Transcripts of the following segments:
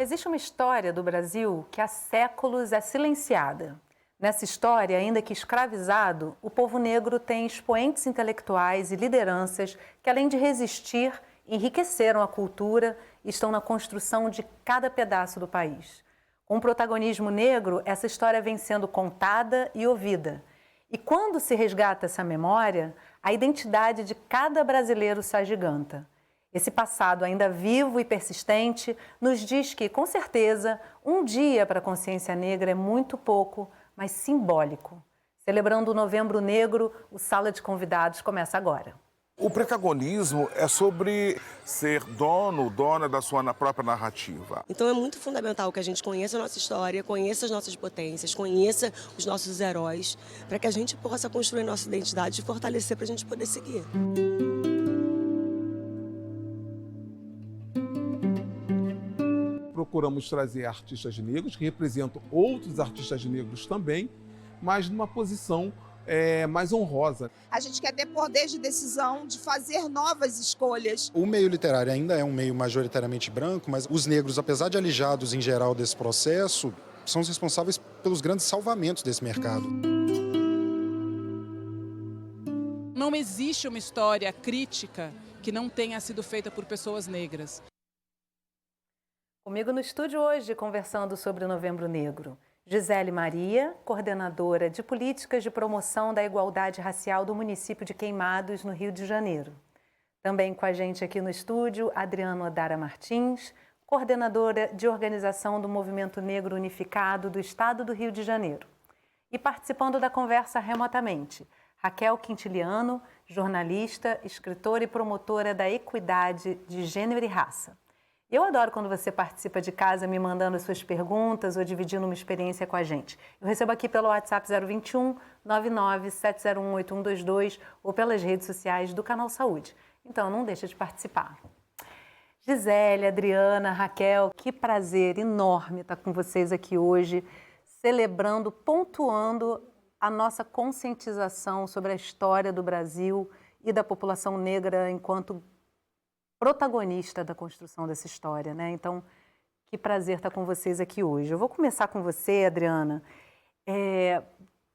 Existe uma história do Brasil que há séculos é silenciada. Nessa história, ainda que escravizado, o povo negro tem expoentes intelectuais e lideranças que, além de resistir, enriqueceram a cultura e estão na construção de cada pedaço do país. Com o protagonismo negro, essa história vem sendo contada e ouvida. E quando se resgata essa memória, a identidade de cada brasileiro se agiganta. Esse passado ainda vivo e persistente nos diz que, com certeza, um dia para a consciência negra é muito pouco, mas simbólico. Celebrando o Novembro Negro, o Sala de Convidados começa agora. O protagonismo é sobre ser dono, dona da sua própria narrativa. Então é muito fundamental que a gente conheça a nossa história, conheça as nossas potências, conheça os nossos heróis, para que a gente possa construir nossa identidade e fortalecer para a gente poder seguir. Procuramos trazer artistas negros que representam outros artistas negros também, mas numa posição mais honrosa. A gente quer ter poder de decisão, de fazer novas escolhas. O meio literário ainda é um meio majoritariamente branco, mas os negros, apesar de alijados em geral desse processo, são os responsáveis pelos grandes salvamentos desse mercado. Não existe uma história crítica que não tenha sido feita por pessoas negras. Comigo no estúdio hoje, conversando sobre o Novembro Negro, Gisele Maria, coordenadora de Políticas de Promoção da Igualdade Racial do município de Queimados, no Rio de Janeiro. Também com a gente aqui no estúdio, Adriana Odara Martins, coordenadora de Organização do Movimento Negro Unificado do Estado do Rio de Janeiro. E participando da conversa remotamente, Raquel Quintiliano, jornalista, escritora e promotora da equidade de gênero e raça. Eu adoro quando você participa de casa me mandando as suas perguntas ou dividindo uma experiência com a gente. Eu recebo aqui pelo WhatsApp 021 99701 8122 ou pelas redes sociais do Canal Saúde. Então não deixa de participar. Gisele, Adriana, Raquel, que prazer enorme estar com vocês aqui hoje, celebrando, pontuando a nossa conscientização sobre a história do Brasil e da população negra enquanto protagonista da construção dessa história, né? Então, que prazer estar com vocês aqui hoje. Eu vou começar com você, Adriana,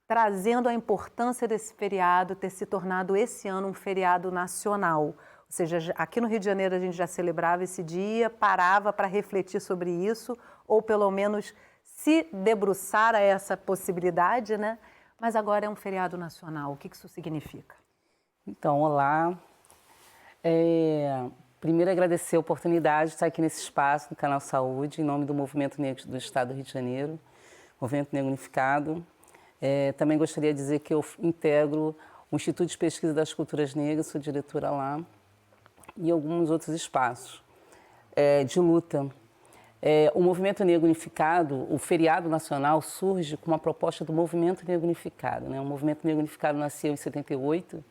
trazendo a importância desse feriado ter se tornado esse ano um feriado nacional. Ou seja, aqui no Rio de Janeiro a gente já celebrava esse dia, parava para refletir sobre isso, ou pelo menos se debruçar a essa possibilidade, né? Mas agora é um feriado nacional. O que isso significa? Então, olá. Primeiro, agradecer a oportunidade de estar aqui nesse espaço do Canal Saúde, em nome do Movimento Negro do Estado do Rio de Janeiro, Movimento Negro Unificado. Também gostaria de dizer que eu integro o Instituto de Pesquisa das Culturas Negras, sou diretora lá, e alguns outros espaços de luta. O Movimento Negro Unificado, o feriado nacional, surge com uma proposta do Movimento Negro Unificado, né? O Movimento Negro Unificado nasceu em 78,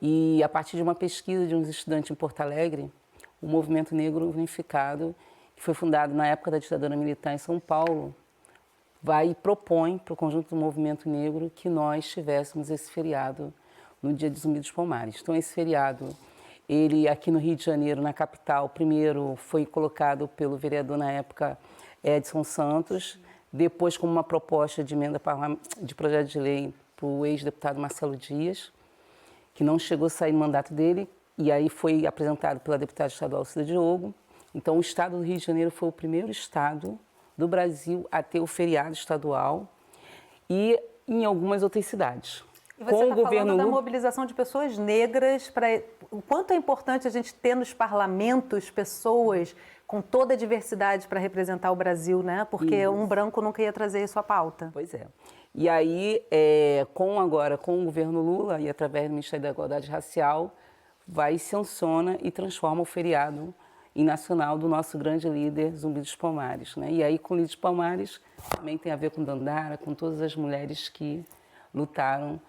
e a partir de uma pesquisa de uns estudantes em Porto Alegre, o Movimento Negro Unificado, que foi fundado na época da ditadura militar em São Paulo, vai e propõe para o conjunto do movimento negro que nós tivéssemos esse feriado no dia de Zumbi dos Palmares. Então, esse feriado, ele aqui no Rio de Janeiro, na capital, primeiro foi colocado pelo vereador na época Edson Santos, depois como uma proposta de emenda de projeto de lei para o ex-deputado Marcelo Dias, que não chegou a sair no mandato dele, e aí foi apresentado pela deputada estadual Cida Diogo. Então, o estado do Rio de Janeiro foi o primeiro estado do Brasil a ter o feriado estadual e em algumas outras cidades. E você está falando da mobilização de pessoas negras, para o quanto é importante a gente ter nos parlamentos pessoas com toda a diversidade para representar o Brasil, né? Porque um branco nunca ia trazer isso à pauta. Pois é. E aí, com o governo Lula e através do Ministério da Igualdade Racial, vai, sanciona e transforma o feriado em nacional do nosso grande líder, Zumbi dos Palmares, né? E aí, com o Zumbi dos Palmares, também tem a ver com Dandara, com todas as mulheres que lutaram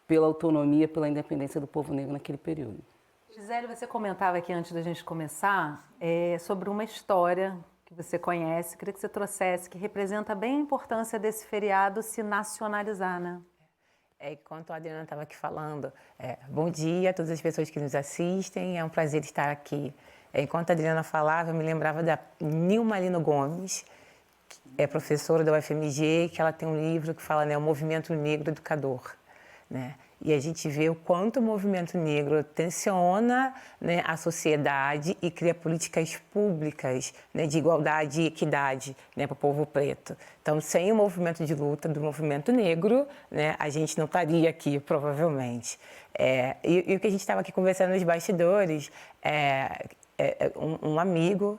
pela autonomia, pela independência do povo negro naquele período. Gisele, você comentava aqui antes da gente começar sobre uma história que você conhece, queria que você trouxesse, que representa bem a importância desse feriado se nacionalizar, né? Enquanto a Adriana estava aqui falando, bom dia a todas as pessoas que nos assistem, é um prazer estar aqui Enquanto a Adriana falava, eu me lembrava da Nilma Lino Gomes, que é professora da UFMG, que ela tem um livro que fala, né, o Movimento Negro Educador, né? E a gente vê o quanto o movimento negro tensiona, né, a sociedade e cria políticas públicas, né, de igualdade e equidade, né, para o povo preto. Então, sem o movimento de luta do movimento negro, né, a gente não estaria aqui, provavelmente. E o que a gente estava aqui conversando nos bastidores, um amigo,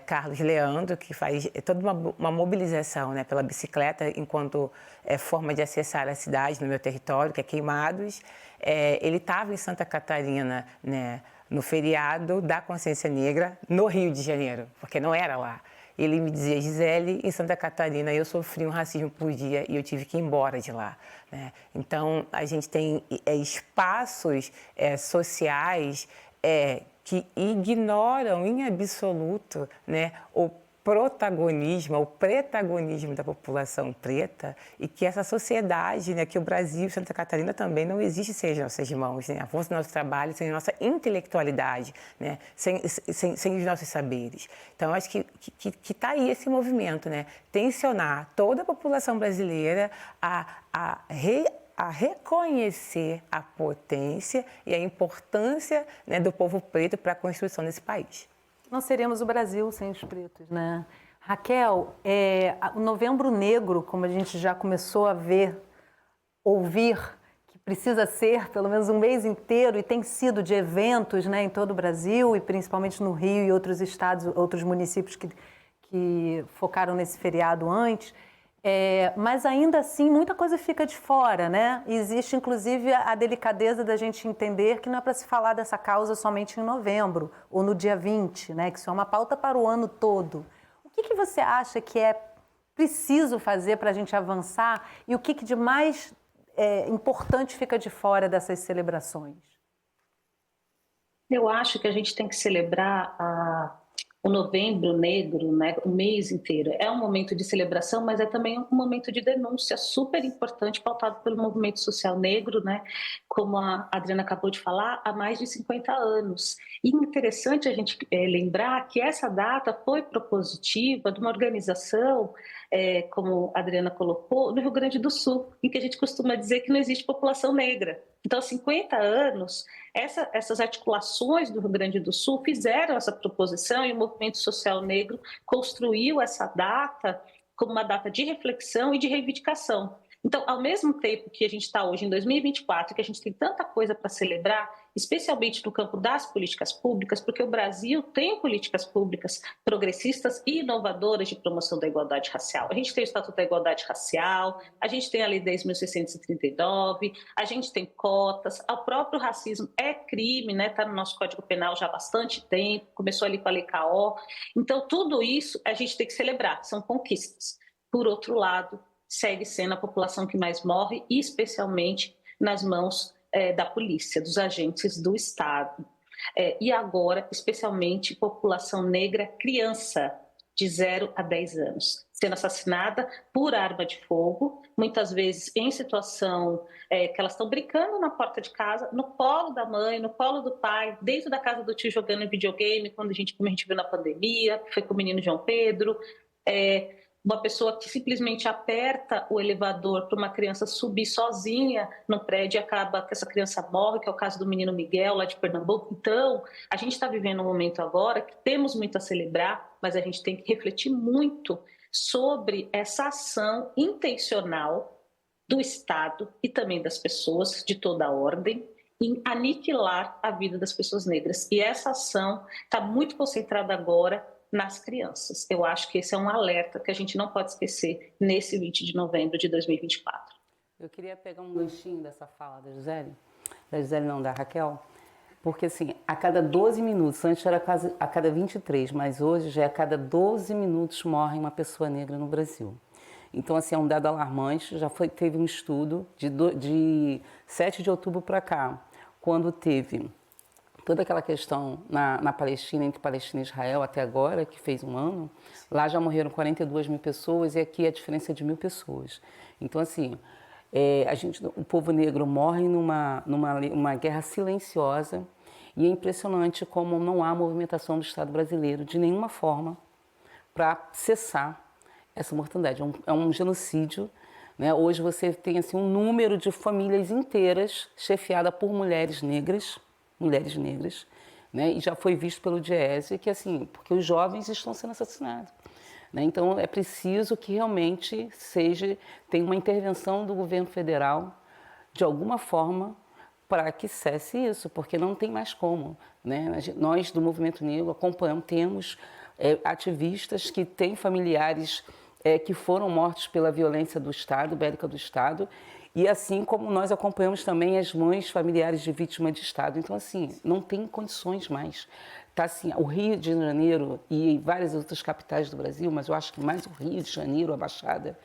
Carlos Leandro, que faz toda uma mobilização, né, pela bicicleta enquanto forma de acessar a cidade no meu território, que é Queimados. Ele estava em Santa Catarina, né, no feriado da Consciência Negra, no Rio de Janeiro, porque não era lá. Ele me dizia, Gisele, em Santa Catarina eu sofri um racismo por dia e eu tive que ir embora de lá, né? Então, a gente tem espaços sociais que ignoram em absoluto, né, o protagonismo, o pretagonismo da população preta, e que essa sociedade, né, que o Brasil e Santa Catarina também não existe sem as nossas mãos, né, a força do nosso trabalho, sem a nossa intelectualidade, né, sem os nossos saberes. Então, acho que está aí esse movimento, né, tensionar toda a população brasileira a reconhecer a potência e a importância, né, do povo preto para a construção desse país. Não seríamos o Brasil sem os pretos, né? Raquel, o Novembro Negro, como a gente já começou a ver, ouvir, que precisa ser pelo menos um mês inteiro e tem sido de eventos, né, em todo o Brasil e principalmente no Rio e outros estados, outros municípios que focaram nesse feriado antes. Mas ainda assim, muita coisa fica de fora, né? Existe, inclusive, a delicadeza da gente entender que não é para se falar dessa causa somente em novembro ou no dia 20, né? Que isso é uma pauta para o ano todo. O que você acha que é preciso fazer para a gente avançar e o que de mais importante fica de fora dessas celebrações? Eu acho que a gente tem que celebrar o Novembro Negro, né, o mês inteiro. É um momento de celebração, mas é também um momento de denúncia super importante, pautado pelo movimento social negro, né, como a Adriana acabou de falar, há mais de 50 anos. E interessante a gente lembrar que essa data foi propositiva de uma organização, como a Adriana colocou, no Rio Grande do Sul, em que a gente costuma dizer que não existe população negra. Então, há 50 anos, essas articulações do Rio Grande do Sul fizeram essa proposição e o movimento social negro construiu essa data como uma data de reflexão e de reivindicação. Então, ao mesmo tempo que a gente está hoje em 2024, que a gente tem tanta coisa para celebrar, especialmente no campo das políticas públicas, porque o Brasil tem políticas públicas progressistas e inovadoras de promoção da igualdade racial. A gente tem o Estatuto da Igualdade Racial, a gente tem a Lei 10.639, a gente tem cotas, o próprio racismo é crime, né? Está no nosso Código Penal já há bastante tempo, começou ali com a Lei K.O. Então, tudo isso a gente tem que celebrar, são conquistas. Por outro lado, segue sendo a população que mais morre, e especialmente nas mãos da polícia, dos agentes do Estado. E agora, especialmente, população negra criança, de 0 a 10 anos, sendo assassinada por arma de fogo, muitas vezes em situação que elas estão brincando na porta de casa, no colo da mãe, no colo do pai, dentro da casa do tio jogando videogame, como a gente viu na pandemia, que foi com o menino João Pedro, uma pessoa que simplesmente aperta o elevador para uma criança subir sozinha no prédio e acaba que essa criança morre, que é o caso do menino Miguel, lá de Pernambuco. Então, a gente está vivendo um momento agora que temos muito a celebrar, mas a gente tem que refletir muito sobre essa ação intencional do Estado e também das pessoas de toda a ordem em aniquilar a vida das pessoas negras. E essa ação está muito concentrada agora nas crianças. Eu acho que esse é um alerta que a gente não pode esquecer nesse 20 de novembro de 2024. Eu queria pegar um ganchinho dessa fala da Raquel, porque assim, a cada 12 minutos, antes era quase a cada 23, mas hoje já é a cada 12 minutos morre uma pessoa negra no Brasil. Então, assim, é um dado alarmante. Teve um estudo de 7 de outubro para cá, quando teve toda aquela questão na Palestina, entre Palestina e Israel até agora, que fez um ano, lá já morreram 42 mil pessoas e aqui a diferença é de 1.000 pessoas. Então, assim, o povo negro morre numa guerra silenciosa E é impressionante como não há movimentação do Estado brasileiro de nenhuma forma para cessar essa mortandade. É um genocídio, né? Hoje você tem assim, um número de famílias inteiras chefiada por mulheres negras, né? E já foi visto pelo Diese que assim, porque os jovens estão sendo assassinados. Né? Então é preciso que realmente tenha uma intervenção do governo federal de alguma forma para que cesse isso, porque não tem mais como. Né? Nós do Movimento Negro acompanhamos, temos ativistas que têm familiares que foram mortos pela violência do Estado, bélica do Estado, e assim como nós acompanhamos também as mães familiares de vítimas de Estado. Então, assim, não tem condições mais. Tá, assim, o Rio de Janeiro e várias outras capitais do Brasil, mas eu acho que mais o Rio de Janeiro, a Baixada,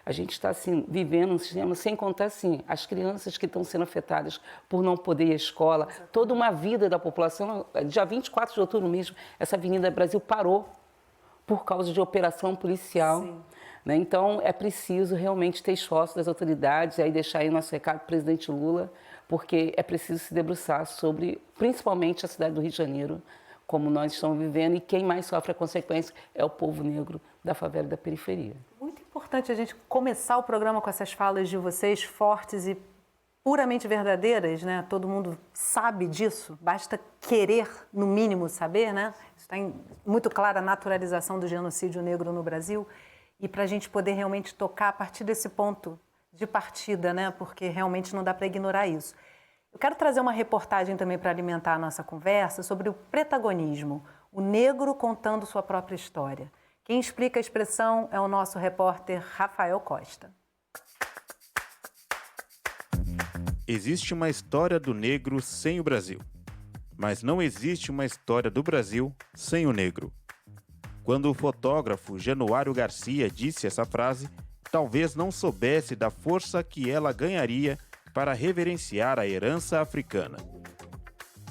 a gente está assim, vivendo um sistema, sem contar assim, as crianças que estão sendo afetadas por não poder ir à escola, toda uma vida da população. Dia 24 de outubro mesmo, essa Avenida Brasil parou por causa de operação policial. Né? Então, é preciso realmente ter esforço das autoridades, aí deixar aí nosso recado para o presidente Lula, porque é preciso se debruçar sobre, principalmente, a cidade do Rio de Janeiro, como nós estamos vivendo, e quem mais sofre a consequência é o povo negro da favela e da periferia. Muito importante a gente começar o programa com essas falas de vocês fortes e puramente verdadeiras, né? Todo mundo sabe disso, basta querer, no mínimo, saber, né? Está muito clara a naturalização do genocídio negro no Brasil, e para a gente poder realmente tocar a partir desse ponto de partida, né? Porque realmente não dá para ignorar isso. Eu quero trazer uma reportagem também para alimentar a nossa conversa sobre o protagonismo, o negro contando sua própria história. Quem explica a expressão é o nosso repórter Rafael Costa. Existe uma história do negro sem o Brasil, mas não existe uma história do Brasil sem o negro. Quando o fotógrafo Januário Garcia disse essa frase, talvez não soubesse da força que ela ganharia para reverenciar a herança africana.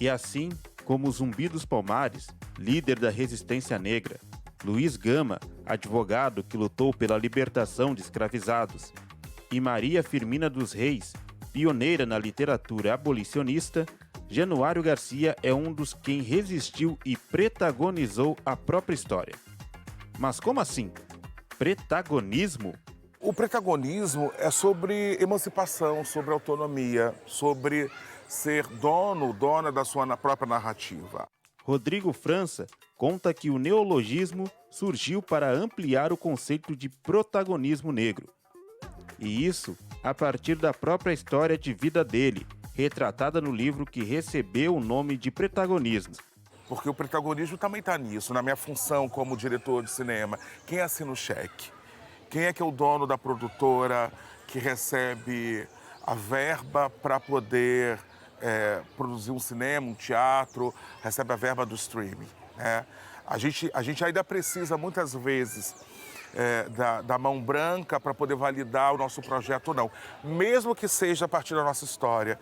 E assim como Zumbi dos Palmares, líder da resistência negra, Luiz Gama, advogado que lutou pela libertação de escravizados, e Maria Firmina dos Reis, pioneira na literatura abolicionista, Januário Garcia é um dos quem resistiu e protagonizou a própria história. Mas como assim? Protagonismo? O protagonismo é sobre emancipação, sobre autonomia, sobre ser dona da sua própria narrativa. Rodrigo França conta que o neologismo surgiu para ampliar o conceito de protagonismo negro. E isso a partir da própria história de vida dele, retratada no livro que recebeu o nome de Protagonismo. Porque o protagonismo também está nisso, na minha função como diretor de cinema. Quem assina o cheque? Quem é que é o dono da produtora que recebe a verba para poder produzir um cinema, um teatro, recebe a verba do streaming? Né? A gente ainda precisa, muitas vezes, da mão branca para poder validar o nosso projeto ou não, mesmo que seja a partir da nossa história.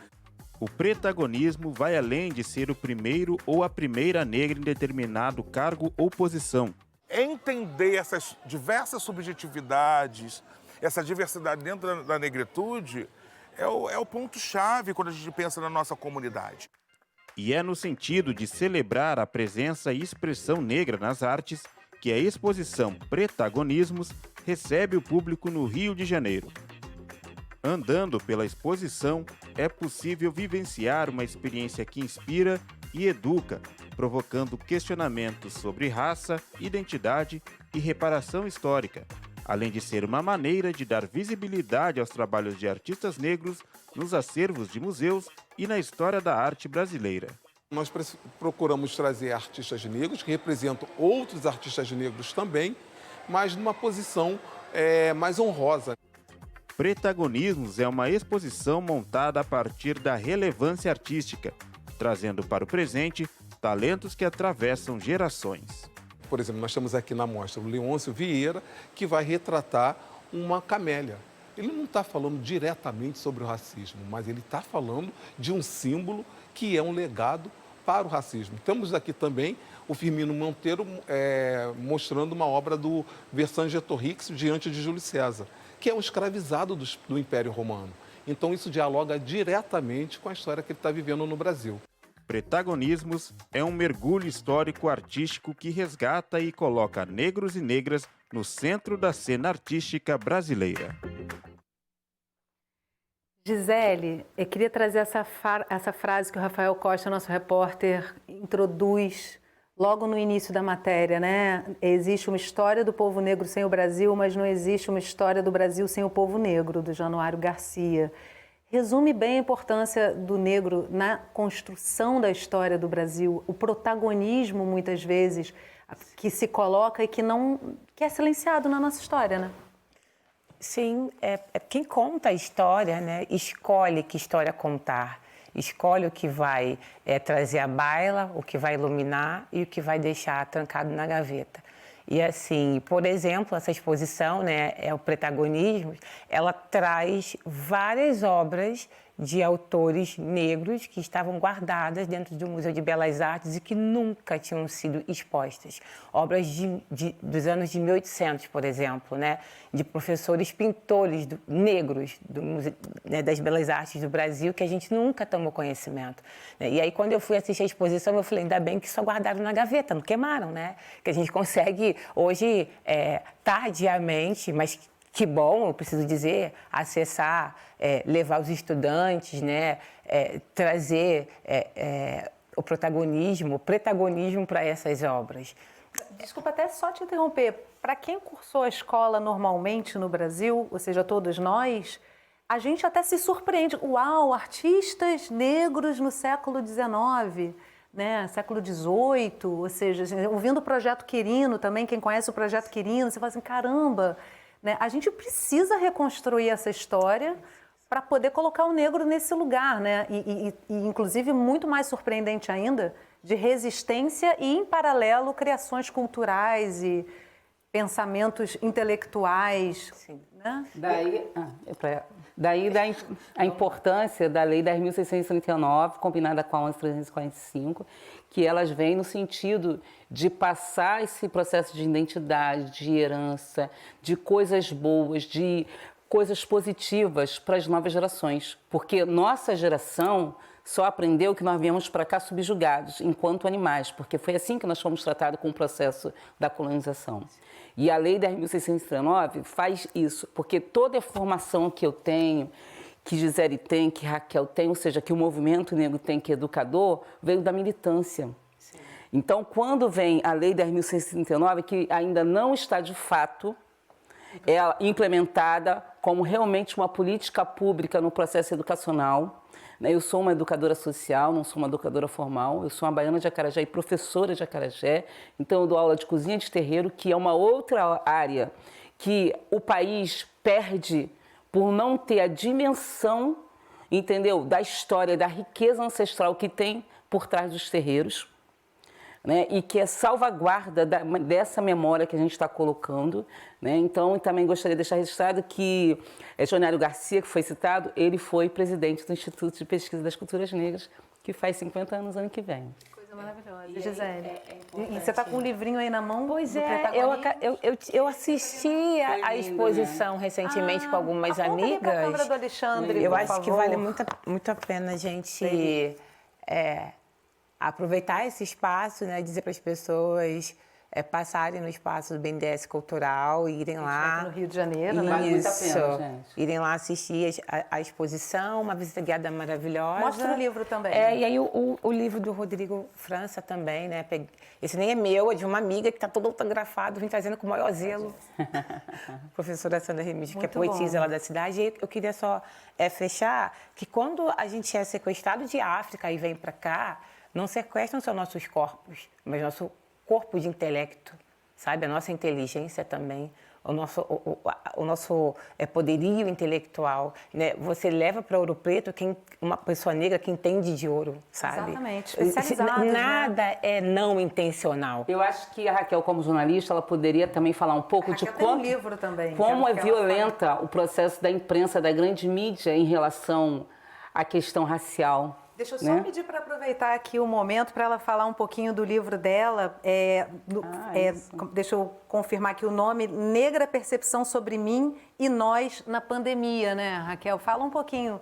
O protagonismo vai além de ser o primeiro ou a primeira negra em determinado cargo ou posição. Entender essas diversas subjetividades, essa diversidade dentro da negritude, é o ponto-chave quando a gente pensa na nossa comunidade. E é no sentido de celebrar a presença e expressão negra nas artes que a exposição Protagonismos recebe o público no Rio de Janeiro. Andando pela exposição, é possível vivenciar uma experiência que inspira e educa, provocando questionamentos sobre raça, identidade e reparação histórica, além de ser uma maneira de dar visibilidade aos trabalhos de artistas negros nos acervos de museus e na história da arte brasileira. Nós procuramos trazer artistas negros que representam outros artistas negros também, mas numa posição mais honrosa. Protagonismos é uma exposição montada a partir da relevância artística, trazendo para o presente talentos que atravessam gerações. Por exemplo, nós temos aqui na mostra o Leôncio Vieira, que vai retratar uma camélia. Ele não está falando diretamente sobre o racismo, mas ele está falando de um símbolo que é um legado para o racismo. Temos aqui também o Firmino Monteiro mostrando uma obra do Vercingetorix diante de Júlio César, que é um escravizado do Império Romano. Então isso dialoga diretamente com a história que ele está vivendo no Brasil. Pretagonismos é um mergulho histórico artístico que resgata e coloca negros e negras no centro da cena artística brasileira. Gisele, eu queria trazer essa frase que o Rafael Costa, nosso repórter, introduz logo no início da matéria, né? Existe uma história do povo negro sem o Brasil, mas não existe uma história do Brasil sem o povo negro, do Januário Garcia. Resume bem a importância do negro na construção da história do Brasil, o protagonismo, muitas vezes, que se coloca e que é silenciado na nossa história, né? Sim, quem conta a história, né, escolhe que história contar, escolhe o que vai trazer à baila, o que vai iluminar e o que vai deixar trancado na gaveta. E assim, por exemplo, essa exposição, né, o Pretagonismos, ela traz várias obras de autores negros que estavam guardadas dentro do Museu de Belas Artes e que nunca tinham sido expostas. Obras dos anos de 1800, por exemplo, né? De professores pintores negros das Belas Artes do Brasil que a gente nunca tomou conhecimento. E aí, quando eu fui assistir a exposição, eu falei, ainda bem que só guardaram na gaveta, não queimaram, né? Que a gente consegue hoje, tardiamente, mas que bom, eu preciso dizer, acessar, levar os estudantes, né, trazer o pretagonismo para essas obras. Desculpa até só te interromper. Para quem cursou a escola normalmente no Brasil, ou seja, todos nós, a gente até se surpreende. Uau, artistas negros no século XIX, né, século XVIII, ou seja, ouvindo o Projeto Quirino também, quem conhece o Projeto Quirino, você fala assim, caramba, né, a gente precisa reconstruir essa história para poder colocar o negro nesse lugar, né? E inclusive, muito mais surpreendente ainda, de resistência e, em paralelo, criações culturais e pensamentos intelectuais. Sim. Né? Daí a importância da Lei 10.639, combinada com a 11.345, que elas vêm no sentido de passar esse processo de identidade, de herança, de coisas boas, de coisas positivas para as novas gerações. Porque nossa geração só aprendeu que nós viemos para cá subjugados, enquanto animais, porque foi assim que nós fomos tratados com o processo da colonização. E a Lei 10.639 faz isso, porque toda a formação que eu tenho, que Gisele tem, que Raquel tem, ou seja, que o movimento negro tem, que educador, veio da militância. Sim. Então, quando vem a Lei 10.639, que ainda não está de fato implementada como realmente uma política pública no processo educacional. Eu sou uma educadora social, não sou uma educadora formal, eu sou uma baiana de Acarajé e professora de Acarajé, então eu dou aula de cozinha de terreiro, que é uma outra área que o país perde por não ter a dimensão, entendeu, da história, da riqueza ancestral que tem por trás dos terreiros, né, e que é salvaguarda dessa memória que a gente está colocando, né? Então, também gostaria de deixar registrado que Januário Garcia, que foi citado, ele foi presidente do Instituto de Pesquisa das Culturas Negras, que faz 50 anos ano que vem. Coisa maravilhosa. Gisele, e você está com um livrinho aí na mão? Pois eu assisti a exposição recentemente com algumas amigas. Pra câmera do Alexandre, eu por acho favor. que vale muito a pena a gente aproveitar esse espaço, né, dizer para as pessoas passarem no espaço do BNDES Cultural e irem lá. No Rio de Janeiro, né? Vale muito a pena, gente. Irem lá assistir a exposição, uma visita guiada maravilhosa. Mostra o livro também. E aí o livro do Rodrigo França também, né? Esse nem é meu, é de uma amiga que está todo autografado, vim trazendo com o maior zelo. Professora Sandra Remígio, que é poetisa lá da cidade. E eu queria só fechar que quando a gente é sequestrado de África e vem para cá, não sequestram só nossos corpos, mas nosso corpo de intelecto, sabe? A nossa inteligência também, o nosso poderio intelectual, né? Você leva para Ouro Preto uma pessoa negra que entende de ouro, sabe? Exatamente, especializados, nada, né? É não intencional. Eu acho que a Raquel, como jornalista, ela poderia também falar um pouco de como, um livro também, como é violenta o processo da imprensa, da grande mídia em relação à questão racial. Deixa eu só pedir para aproveitar aqui o momento para ela falar um pouquinho do livro dela. Deixa eu confirmar aqui o nome, Negra Percepção sobre Mim e Nós na Pandemia, né, Raquel? Fala um pouquinho.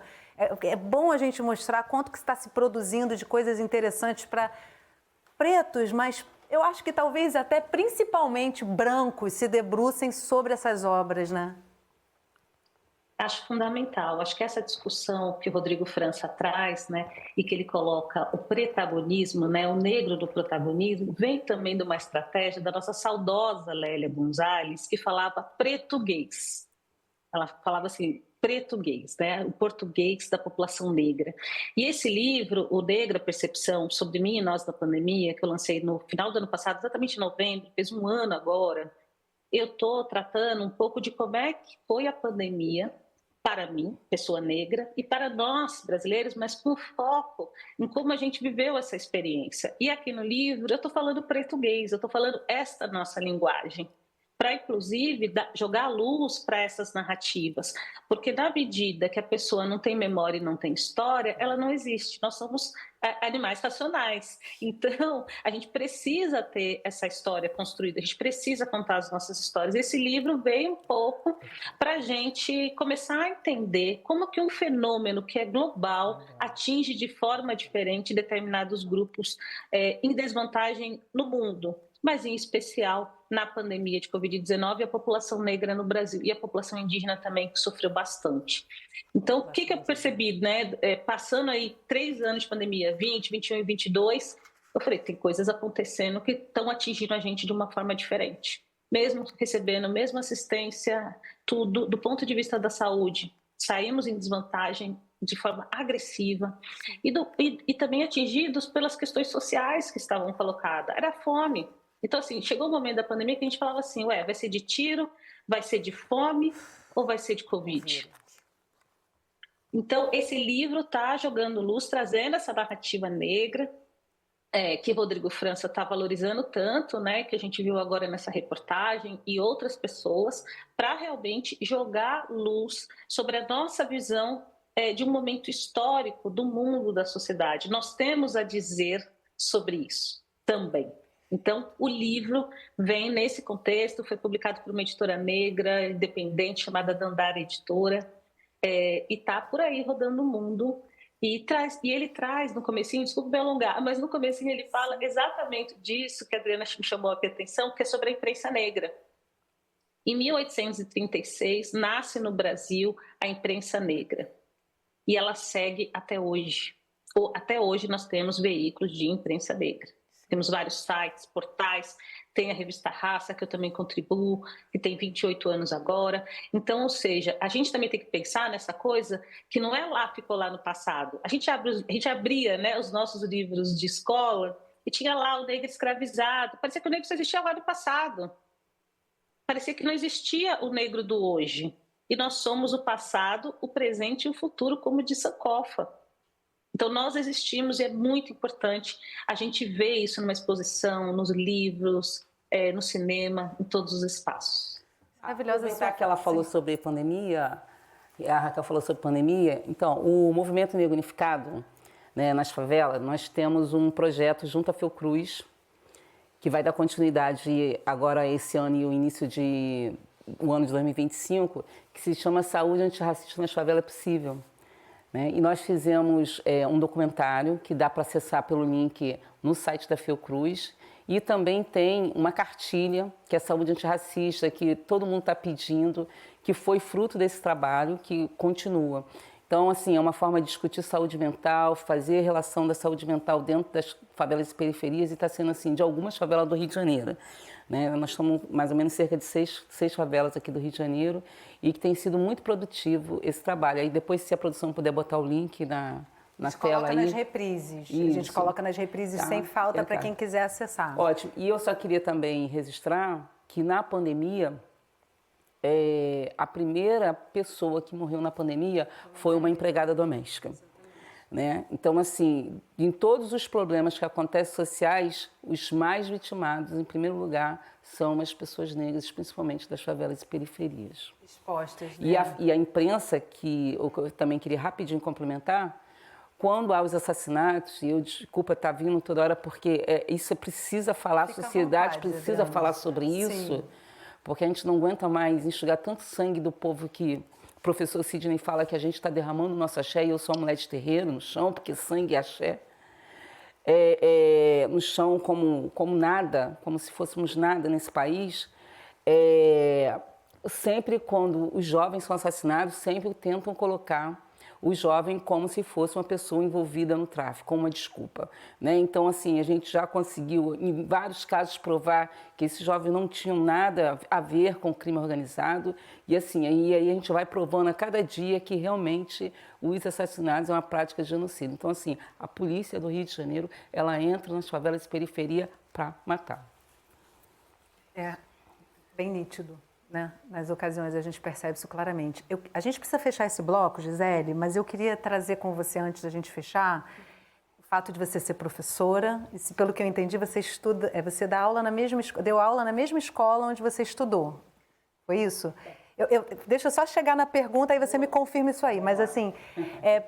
É bom a gente mostrar quanto que está se produzindo de coisas interessantes para pretos, mas eu acho que talvez até principalmente brancos se debrucem sobre essas obras, né? Acho fundamental. Acho que essa discussão que o Rodrigo França traz, né, e que ele coloca o protagonismo, né, o negro do protagonismo, vem também de uma estratégia da nossa saudosa Lélia Gonzalez, que falava português. Ela falava assim, português, né, o português da população negra. E esse livro, O Negra Percepção, sobre mim e nós da pandemia, que eu lancei no final do ano passado, exatamente em novembro, fez um ano agora, eu estou tratando um pouco de como é que foi a pandemia para mim, pessoa negra, e para nós, brasileiros, mas com foco em como a gente viveu essa experiência. E aqui no livro eu estou falando português, eu estou falando esta nossa linguagem, para inclusive jogar luz para essas narrativas, porque na medida que a pessoa não tem memória e não tem história, ela não existe. Nós somos animais racionais, então a gente precisa ter essa história construída, a gente precisa contar as nossas histórias. Esse livro veio um pouco para a gente começar a entender como que um fenômeno que é global atinge de forma diferente determinados grupos em desvantagem no mundo, mas em especial na pandemia de Covid-19, a população negra no Brasil e a população indígena também, que sofreu bastante. Então, o que eu percebi, né? Passando aí 3 anos de pandemia, 20, 21 e 22, eu falei, tem coisas acontecendo que estão atingindo a gente de uma forma diferente. Mesmo recebendo a mesma assistência, tudo, do ponto de vista da saúde, saímos em desvantagem de forma agressiva e também atingidos pelas questões sociais que estavam colocadas. Era a fome. Então, assim, chegou o momento da pandemia que a gente falava assim, vai ser de tiro, vai ser de fome ou vai ser de Covid? Então, esse livro está jogando luz, trazendo essa narrativa negra, que Rodrigo França está valorizando tanto, né, que a gente viu agora nessa reportagem, e outras pessoas, para realmente jogar luz sobre a nossa visão de um momento histórico do mundo, da sociedade. Nós temos a dizer sobre isso também. Então, o livro vem nesse contexto, foi publicado por uma editora negra, independente, chamada Dandara Editora, e está por aí rodando o mundo. E ele traz no comecinho, desculpa me alongar, mas no comecinho ele fala exatamente disso que a Adriana me chamou a atenção, que é sobre a imprensa negra. Em 1836, nasce no Brasil a imprensa negra. E ela segue até hoje. Até hoje nós temos veículos de imprensa negra. Temos vários sites, portais, tem a revista Raça, que eu também contribuo, que tem 28 anos agora. Então, ou seja, a gente também tem que pensar nessa coisa que não é lá, ficou lá no passado. A gente abria, né, os nossos livros de escola e tinha lá o negro escravizado. Parecia que o negro só existia lá no passado. Parecia que não existia o negro do hoje. E nós somos o passado, o presente e o futuro, como diz Sankofa. Então, nós existimos e é muito importante a gente ver isso numa exposição, nos livros, no cinema, em todos os espaços. Maravilhosa. Já que ela falou sobre pandemia, a Raquel falou sobre pandemia, então, o Movimento Negro Unificado, né, nas favelas, nós temos um projeto junto à Fiocruz, que vai dar continuidade agora esse ano e o início o ano de 2025, que se chama Saúde Antirracista nas Favelas é Possível. E nós fizemos um documentário que dá para acessar pelo link no site da Fiocruz e também tem uma cartilha que é Saúde Antirracista, que todo mundo está pedindo, que foi fruto desse trabalho, que continua. Então, assim, é uma forma de discutir saúde mental, fazer a relação da saúde mental dentro das favelas e periferias e está sendo assim de algumas favelas do Rio de Janeiro. Nós estamos mais ou menos cerca de seis favelas aqui do Rio de Janeiro e que tem sido muito produtivo esse trabalho. Aí depois, se a produção puder botar o link na tela aí. A gente coloca nas reprises. Isso. A gente coloca nas reprises sem falta para quem quiser acessar. Ótimo. E eu só queria também registrar que na pandemia, a primeira pessoa que morreu na pandemia foi uma empregada doméstica. Então, assim, em todos os problemas que acontecem sociais, os mais vitimados, em primeiro lugar, são as pessoas negras, principalmente das favelas e periferias. Expostas, né? E a imprensa, que eu também queria rapidinho complementar, quando há os assassinatos, e eu, desculpa, está vindo toda hora, porque isso precisa falar, a sociedade precisa falar sobre isso, porque a gente não aguenta mais enxugar tanto sangue do povo que professor Sidney fala que a gente está derramando nosso axé e eu sou uma mulher de terreiro no chão, porque sangue é axé. No chão como nada, como se fôssemos nada nesse país. Sempre quando os jovens são assassinados, sempre tentam colocar o jovem como se fosse uma pessoa envolvida no tráfico, como uma desculpa, né? Então, assim, a gente já conseguiu, em vários casos, provar que esses jovens não tinham nada a ver com o crime organizado. E, assim, aí a gente vai provando a cada dia que realmente os assassinatos é uma prática de genocídio. Então, assim, a polícia do Rio de Janeiro, ela entra nas favelas de periferia para matar. É bem nítido, né? Nas ocasiões a gente percebe isso claramente. A gente precisa fechar esse bloco, Gisele, mas eu queria trazer com você, antes da gente fechar, o fato de você ser professora, e se, pelo que eu entendi, você você dá aula deu aula na mesma escola onde você estudou. Foi isso? Deixa eu só chegar na pergunta, aí você me confirma isso aí. Mas, assim, é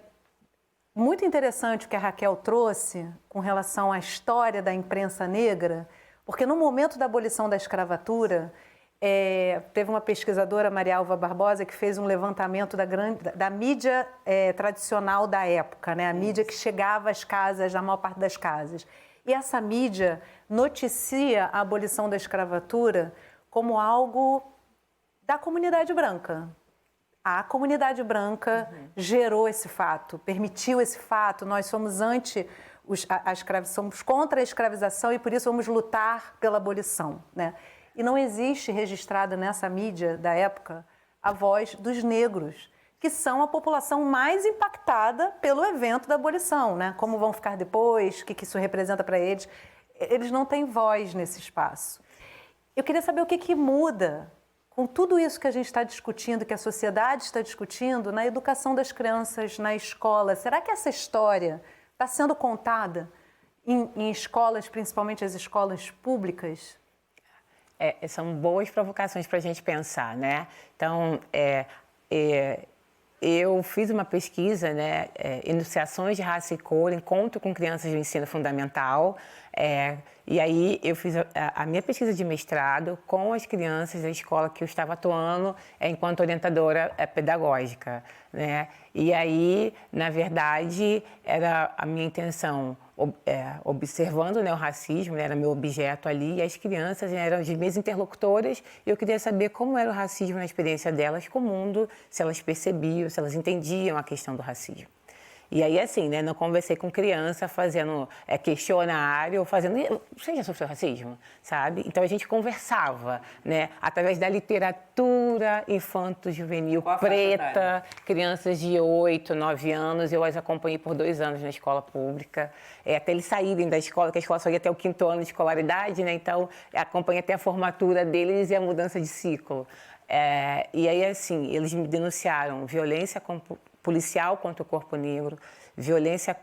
muito interessante o que a Raquel trouxe com relação à história da imprensa negra, porque no momento da abolição da escravatura, teve uma pesquisadora, Maria Alva Barbosa, que fez um levantamento da mídia tradicional da época, né? A mídia que chegava às casas, na maior parte das casas. E essa mídia noticia a abolição da escravatura como algo da comunidade branca. A comunidade branca gerou esse fato, permitiu esse fato. Nós somos somos contra a escravização e por isso vamos lutar pela abolição, né? E não existe registrada nessa mídia da época a voz dos negros, que são a população mais impactada pelo evento da abolição, né? Como vão ficar depois, o que isso representa para eles. Eles não têm voz nesse espaço. Eu queria saber o que muda com tudo isso que a gente está discutindo, que a sociedade está discutindo, na educação das crianças, na escola. Será que essa história está sendo contada em escolas, principalmente as escolas públicas? São boas provocações para a gente pensar, né? Então, eu fiz uma pesquisa, né? Enunciações de raça e cor, encontro com crianças do ensino fundamental. E aí eu fiz a minha pesquisa de mestrado com as crianças da escola que eu estava atuando enquanto orientadora pedagógica, né? E aí, na verdade, era a minha intenção, observando, né, o racismo, né, era meu objeto ali, e as crianças, né, eram as minhas interlocutoras, e eu queria saber como era o racismo na experiência delas com o mundo, se elas percebiam, se elas entendiam a questão do racismo. E aí, assim, né, não conversei com criança fazendo questionário, ou fazendo... Você já sofreu racismo, sabe? Então, a gente conversava, né, através da literatura infanto-juvenil preta, crianças de 8, 9 anos, eu as acompanhei por 2 anos na escola pública, até eles saírem da escola, que a escola só ia até o 5º ano de escolaridade, né? Então, acompanhei até a formatura deles e a mudança de ciclo. E aí, assim, eles me denunciaram violência policial contra o corpo negro, violência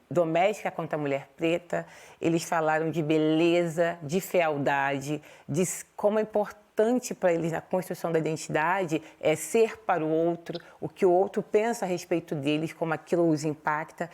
doméstica contra a mulher preta. Eles falaram de beleza, de fealdade, de como é importante para eles na construção da identidade ser para o outro, o que o outro pensa a respeito deles, como aquilo os impacta.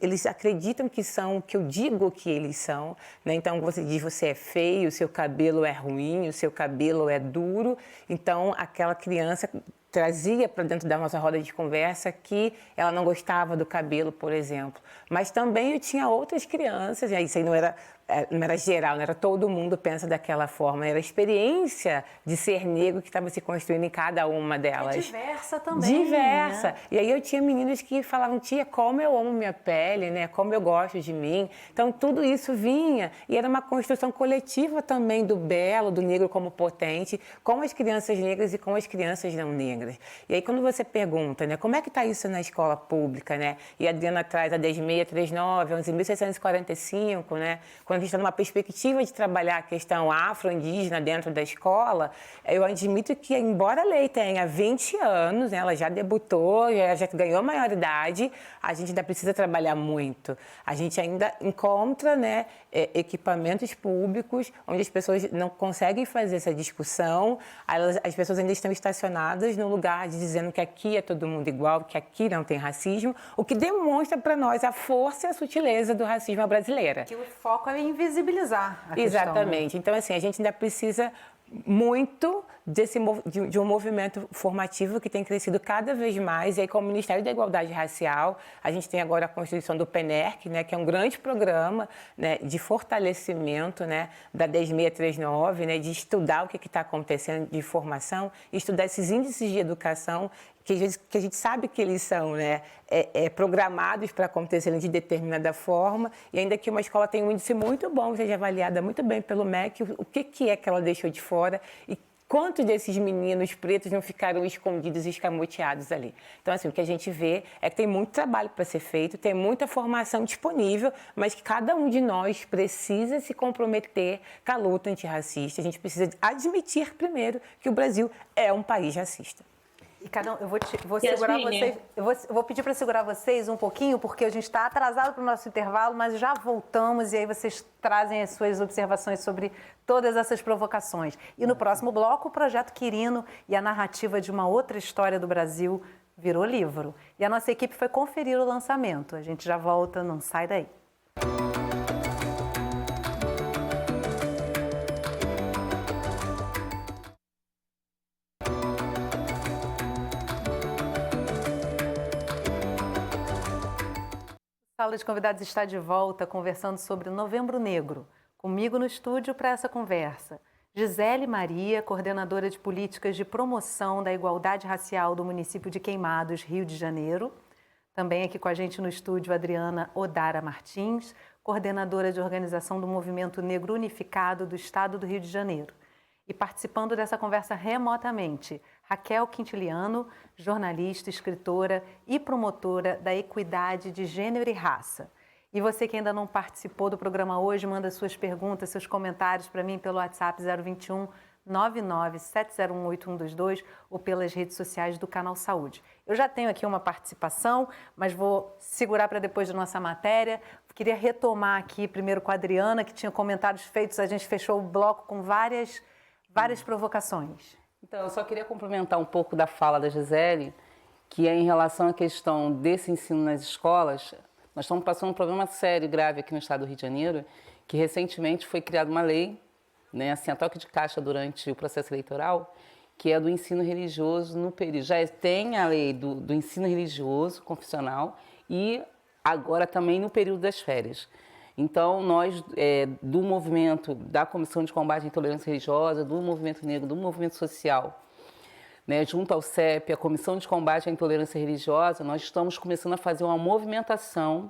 Eles acreditam que são o que eu digo que eles são, né? Então, você diz, você é feio, o seu cabelo é ruim, o seu cabelo é duro. Então, aquela criança trazia para dentro da nossa roda de conversa que ela não gostava do cabelo, por exemplo. Mas também eu tinha outras crianças, e isso aí não era geral, não era todo mundo pensa daquela forma, era a experiência de ser negro que estava se construindo em cada uma delas. Diversa também. Diversa. Né? E aí eu tinha meninos que falavam, tia, como eu amo minha pele, né? Como eu gosto de mim. Então tudo isso vinha e era uma construção coletiva também do belo, do negro como potente, com as crianças negras e com as crianças não negras. E aí quando você pergunta, né, como é que está isso na escola pública, né? E a Adriana traz a 10.639, 11.645, né? Quando a gente está numa perspectiva de trabalhar a questão afro-indígena dentro da escola, eu admito que, embora a lei tenha 20 anos, né, ela já debutou, já ganhou maioridade, a gente ainda precisa trabalhar muito. A gente ainda encontra, né, equipamentos públicos onde as pessoas não conseguem fazer essa discussão, as pessoas ainda estão estacionadas no lugar de dizendo que aqui é todo mundo igual, que aqui não tem racismo, o que demonstra para nós a força e a sutileza do racismo brasileiro. Que o foco é invisibilizar a Exatamente. questão, né? Então, assim, a gente ainda precisa muito de um movimento formativo que tem crescido cada vez mais. E aí, com o Ministério da Igualdade Racial, a gente tem agora a constituição do PENERC, né, que é um grande programa, né, de fortalecimento, né, da 10639, né, de estudar o que está acontecendo de formação, estudar esses índices de educação que a gente sabe que eles são, né, programados para acontecerem de determinada forma, e ainda que uma escola tenha um índice muito bom, seja avaliada muito bem pelo MEC, o que é que ela deixou de fora e quantos desses meninos pretos não ficaram escondidos e escamoteados ali. Então, assim, o que a gente vê é que tem muito trabalho para ser feito, tem muita formação disponível, mas que cada um de nós precisa se comprometer com a luta antirracista. A gente precisa admitir primeiro que o Brasil é um país racista. E cada um, vou segurar vocês, eu vou pedir para segurar vocês um pouquinho, porque a gente está atrasado para o nosso intervalo, mas já voltamos e aí vocês trazem as suas observações sobre todas essas provocações. E no próximo bloco, o Projeto Quirino e a narrativa de uma outra história do Brasil virou livro. E a nossa equipe foi conferir o lançamento. A gente já volta, não sai daí. A Sala de Convidados está de volta conversando sobre Novembro Negro. Comigo no estúdio para essa conversa, Gisele Maria, coordenadora de políticas de promoção da igualdade racial do município de Queimados, Rio de Janeiro. Também aqui com a gente no estúdio, Adriana Odara Martins, coordenadora de organização do Movimento Negro Unificado do Estado do Rio de Janeiro. E participando dessa conversa remotamente, Raquel Quintiliano, jornalista, escritora e promotora da equidade de gênero e raça. E você que ainda não participou do programa hoje, manda suas perguntas, seus comentários para mim pelo WhatsApp 021 997018122 ou pelas redes sociais do Canal Saúde. Eu já tenho aqui uma participação, mas vou segurar para depois da nossa matéria. Queria retomar aqui primeiro com a Adriana, que tinha comentários feitos, a gente fechou o bloco com várias provocações. Então, eu só queria complementar um pouco da fala da Gisele, que é em relação à questão desse ensino nas escolas. Nós estamos passando um problema sério, grave aqui no estado do Rio de Janeiro, que recentemente foi criada uma lei, né, assim, a toque de caixa durante o processo eleitoral, que é do ensino religioso no período. Já tem a lei do ensino religioso, confessional, e agora também no período das férias. Então, nós, do movimento, da Comissão de Combate à Intolerância Religiosa, do Movimento Negro, do Movimento Social, né, junto ao CEP, a Comissão de Combate à Intolerância Religiosa, nós estamos começando a fazer uma movimentação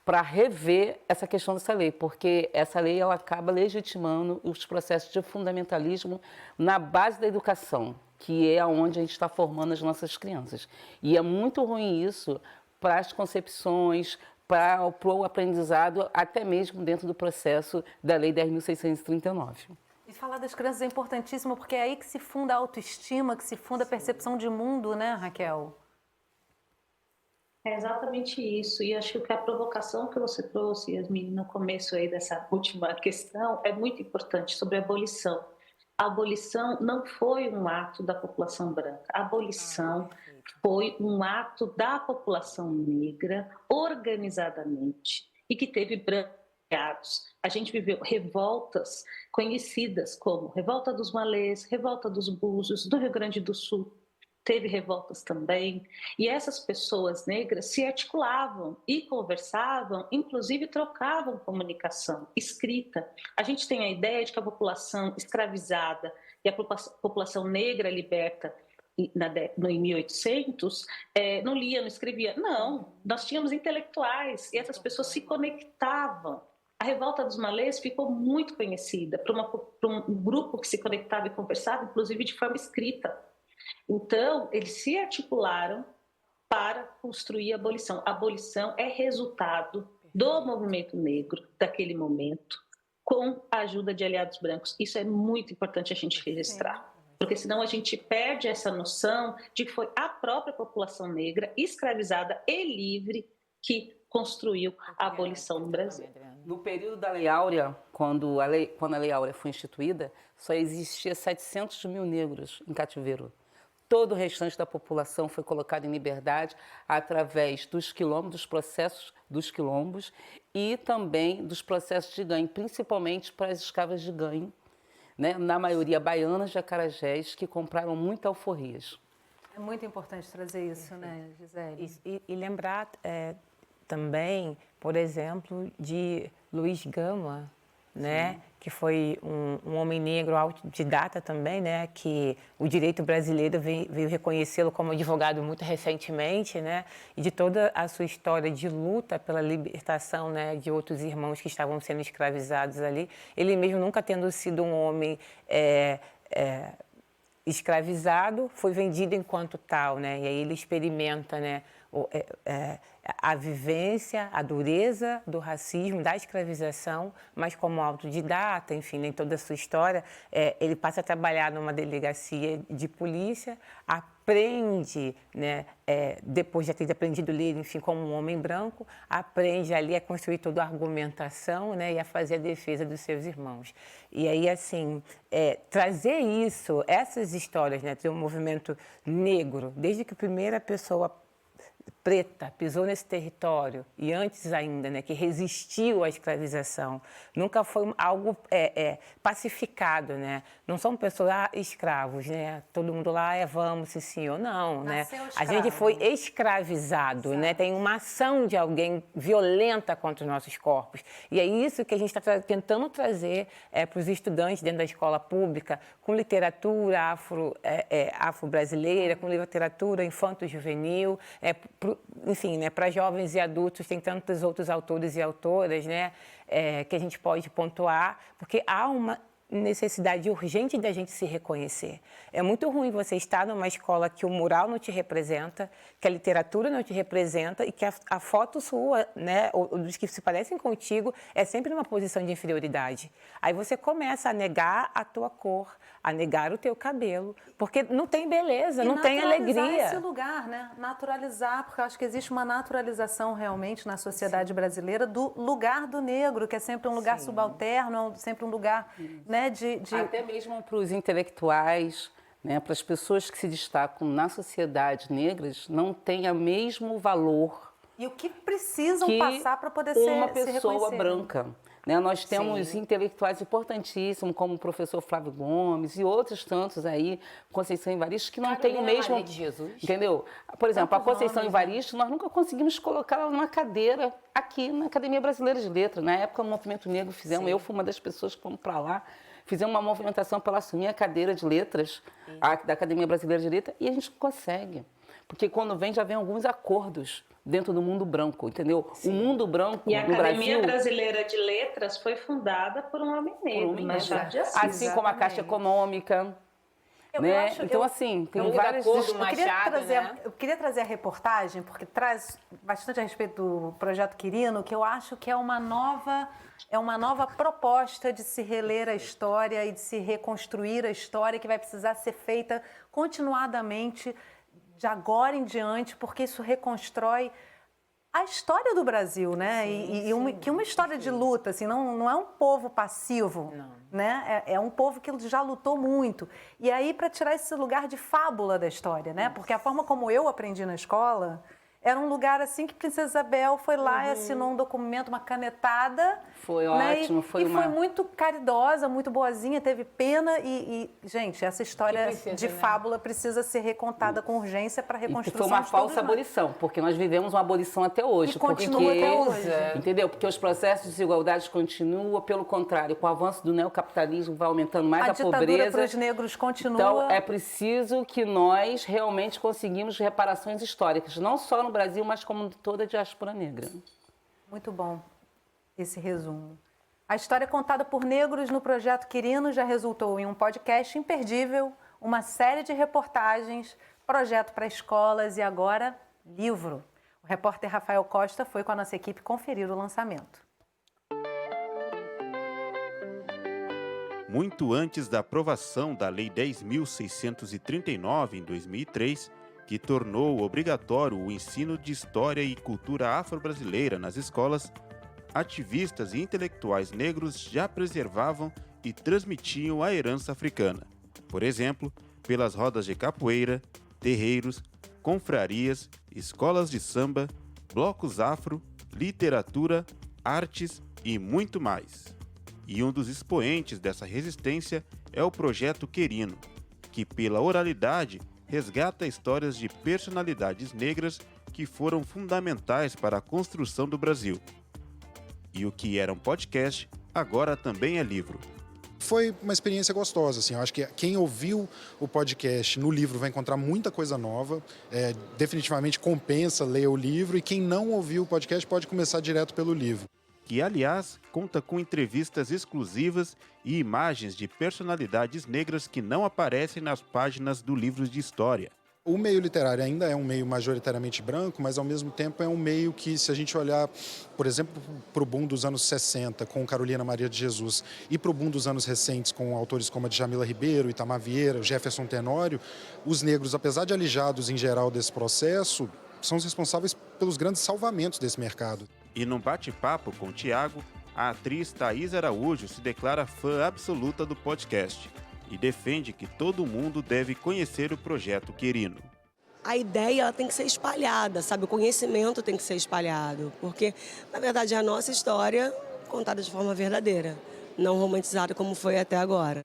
para rever essa questão dessa lei, porque essa lei ela acaba legitimando os processos de fundamentalismo na base da educação, que é onde a gente está formando as nossas crianças. E é muito ruim isso para as concepções, para o aprendizado, até mesmo dentro do processo da Lei 10.639. E falar das crianças é importantíssimo, porque é aí que se funda a autoestima, que se funda a percepção de mundo, né, Raquel? É exatamente isso, e acho que a provocação que você trouxe, Yasmin, no começo aí dessa última questão, é muito importante, sobre a abolição. A abolição não foi um ato da população branca, a abolição foi um ato da população negra, organizadamente, e que teve branqueados. A gente viveu revoltas conhecidas como Revolta dos Malês, Revolta dos Búzios, do Rio Grande do Sul, teve revoltas também, e essas pessoas negras se articulavam e conversavam, inclusive trocavam comunicação escrita. A gente tem a ideia de que a população escravizada e a população negra liberta em 1800, não lia, não escrevia. Não, nós tínhamos intelectuais e essas pessoas se conectavam. A Revolta dos Malês ficou muito conhecida por um grupo que se conectava e conversava, inclusive de forma escrita. Então, eles se articularam para construir a abolição. A abolição é resultado do movimento negro daquele momento, com a ajuda de aliados brancos. Isso é muito importante a gente registrar, porque senão a gente perde essa noção de que foi a própria população negra, escravizada e livre, que construiu a abolição no Brasil. No período da Lei Áurea, quando a Lei Áurea foi instituída, só existia 700 mil negros em cativeiro. Todo o restante da população foi colocado em liberdade através dos quilombos, dos processos dos quilombos e também dos processos de ganho, principalmente para as escravas de ganho, né? Na maioria baianas de acarajés, que compraram muitas alforrias. É muito importante trazer isso, né, Gisele? E lembrar também, por exemplo, de Luiz Gama, né? Que foi um homem negro autodidata também, né? Que o direito brasileiro veio reconhecê-lo como advogado muito recentemente, né? E de toda a sua história de luta pela libertação, né? De outros irmãos que estavam sendo escravizados ali. Ele mesmo nunca tendo sido um homem escravizado, foi vendido enquanto tal, né? E aí ele experimenta, né? A vivência, a dureza do racismo, da escravização, mas como autodidata, enfim, em toda a sua história, ele passa a trabalhar numa delegacia de polícia, aprende, né, depois de ter aprendido a ler, enfim, como um homem branco, aprende ali a construir toda a argumentação, né, e a fazer a defesa dos seus irmãos. E aí, assim, trazer isso, essas histórias, né, ter um movimento negro, desde que a primeira pessoa preta pisou nesse território e antes ainda, né, que resistiu à escravização, nunca foi algo pacificado, né? Não são pessoas escravos, né? Todo mundo lá vamos, sim ou não, né? A gente foi escravizado, né? Tem uma ação de alguém violenta contra os nossos corpos e é isso que a gente está tentando trazer para os estudantes dentro da escola pública, com literatura afro-brasileira, com literatura infanto-juvenil, enfim, né, para jovens e adultos, tem tantos outros autores e autoras, né, que a gente pode pontuar, porque há uma necessidade urgente da gente se reconhecer. É muito ruim você estar numa escola que o mural não te representa, que a literatura não te representa e que a foto sua, né, ou dos que se parecem contigo, é sempre numa posição de inferioridade. Aí você começa a negar a tua cor, a negar o teu cabelo, porque não tem beleza, não tem alegria. Naturalizar esse lugar, né? Naturalizar, porque eu acho que existe uma naturalização realmente na sociedade brasileira do lugar do negro, que é sempre um lugar subalterno, sempre um lugar, né, Até mesmo para os intelectuais, né, para as pessoas que se destacam na sociedade negras, não tem o mesmo valor. E o que precisam passar para poder ser uma pessoa branca. Né? Nós temos Sim. intelectuais importantíssimos, como o professor Flávio Gomes e outros tantos aí, Conceição Evaristo, que não tem o mesmo... Maria de Jesus. Entendeu? Por exemplo, a Conceição nomes, Evaristo, nós nunca conseguimos colocá-la numa cadeira aqui na Academia Brasileira de Letras. Na época, no Movimento Negro fizemos, eu fui uma das pessoas que fomos para lá, fizemos uma movimentação para ela assumir a cadeira de letras da Academia Brasileira de Letras e a gente não consegue. Porque quando vem, já vem alguns acordos dentro do mundo branco, entendeu? Sim. O mundo branco no Brasil... E a Academia Brasil, Brasileira de Letras foi fundada por um homem negro, Machado de Assis. Assim como a Caixa Econômica. Né? Então, assim, tem várias... Eu queria trazer a reportagem, porque traz bastante a respeito do Projeto Quirino, que eu acho que é uma nova proposta de se reler a história e de se reconstruir a história, que vai precisar ser feita continuadamente de agora em diante, porque isso reconstrói a história do Brasil, né? Que uma história de luta, assim, não é um povo passivo, né? É um povo que já lutou muito. E aí, para tirar esse lugar de fábula da história, né? Porque a forma como eu aprendi na escola era um lugar assim que Princesa Isabel foi lá e assinou um documento, uma canetada. Foi ótimo. Foi muito caridosa, muito boazinha, teve pena gente, essa história de fábula precisa ser recontada com urgência para a reconstrução. E foi uma falsa abolição, porque nós vivemos uma abolição até hoje. E continua até hoje. Entendeu? Porque os processos de desigualdade continuam, pelo contrário, com o avanço do neocapitalismo vai aumentando mais a pobreza. A ditadura para os negros continua. Então, é preciso que nós realmente conseguimos reparações históricas, não só no Brasil, mas como toda a diáspora negra. Muito bom esse resumo. A história contada por negros no Projeto Quirino já resultou em um podcast imperdível, uma série de reportagens, projeto para escolas e agora livro. O repórter Rafael Costa foi com a nossa equipe conferir o lançamento. Muito antes da aprovação da Lei 10.639, em 2003, que tornou obrigatório o ensino de história e cultura afro-brasileira nas escolas, ativistas e intelectuais negros já preservavam e transmitiam a herança africana. Por exemplo, pelas rodas de capoeira, terreiros, confrarias, escolas de samba, blocos afro, literatura, artes e muito mais. E um dos expoentes dessa resistência é o Projeto Querino, que pela oralidade resgata histórias de personalidades negras que foram fundamentais para a construção do Brasil. E o que era um podcast, agora também é livro. Foi uma experiência gostosa, assim. Eu acho que quem ouviu o podcast no livro vai encontrar muita coisa nova. Definitivamente compensa ler o livro, e quem não ouviu o podcast pode começar direto pelo livro. Que, aliás, conta com entrevistas exclusivas e imagens de personalidades negras que não aparecem nas páginas do livro de história. O meio literário ainda é um meio majoritariamente branco, mas ao mesmo tempo é um meio que, se a gente olhar, por exemplo, para o boom dos anos 60, com Carolina Maria de Jesus, e para o boom dos anos recentes, com autores como a Djamila Ribeiro, Itamar Vieira, Jefferson Tenório, os negros, apesar de alijados em geral desse processo, são os responsáveis pelos grandes salvamentos desse mercado. E num bate-papo com o Tiago, a atriz Thaís Araújo se declara fã absoluta do podcast e defende que todo mundo deve conhecer o Projeto Querino. A ideia ela tem que ser espalhada, sabe? O conhecimento tem que ser espalhado, porque, na verdade, é a nossa história contada de forma verdadeira, não romantizada como foi até agora.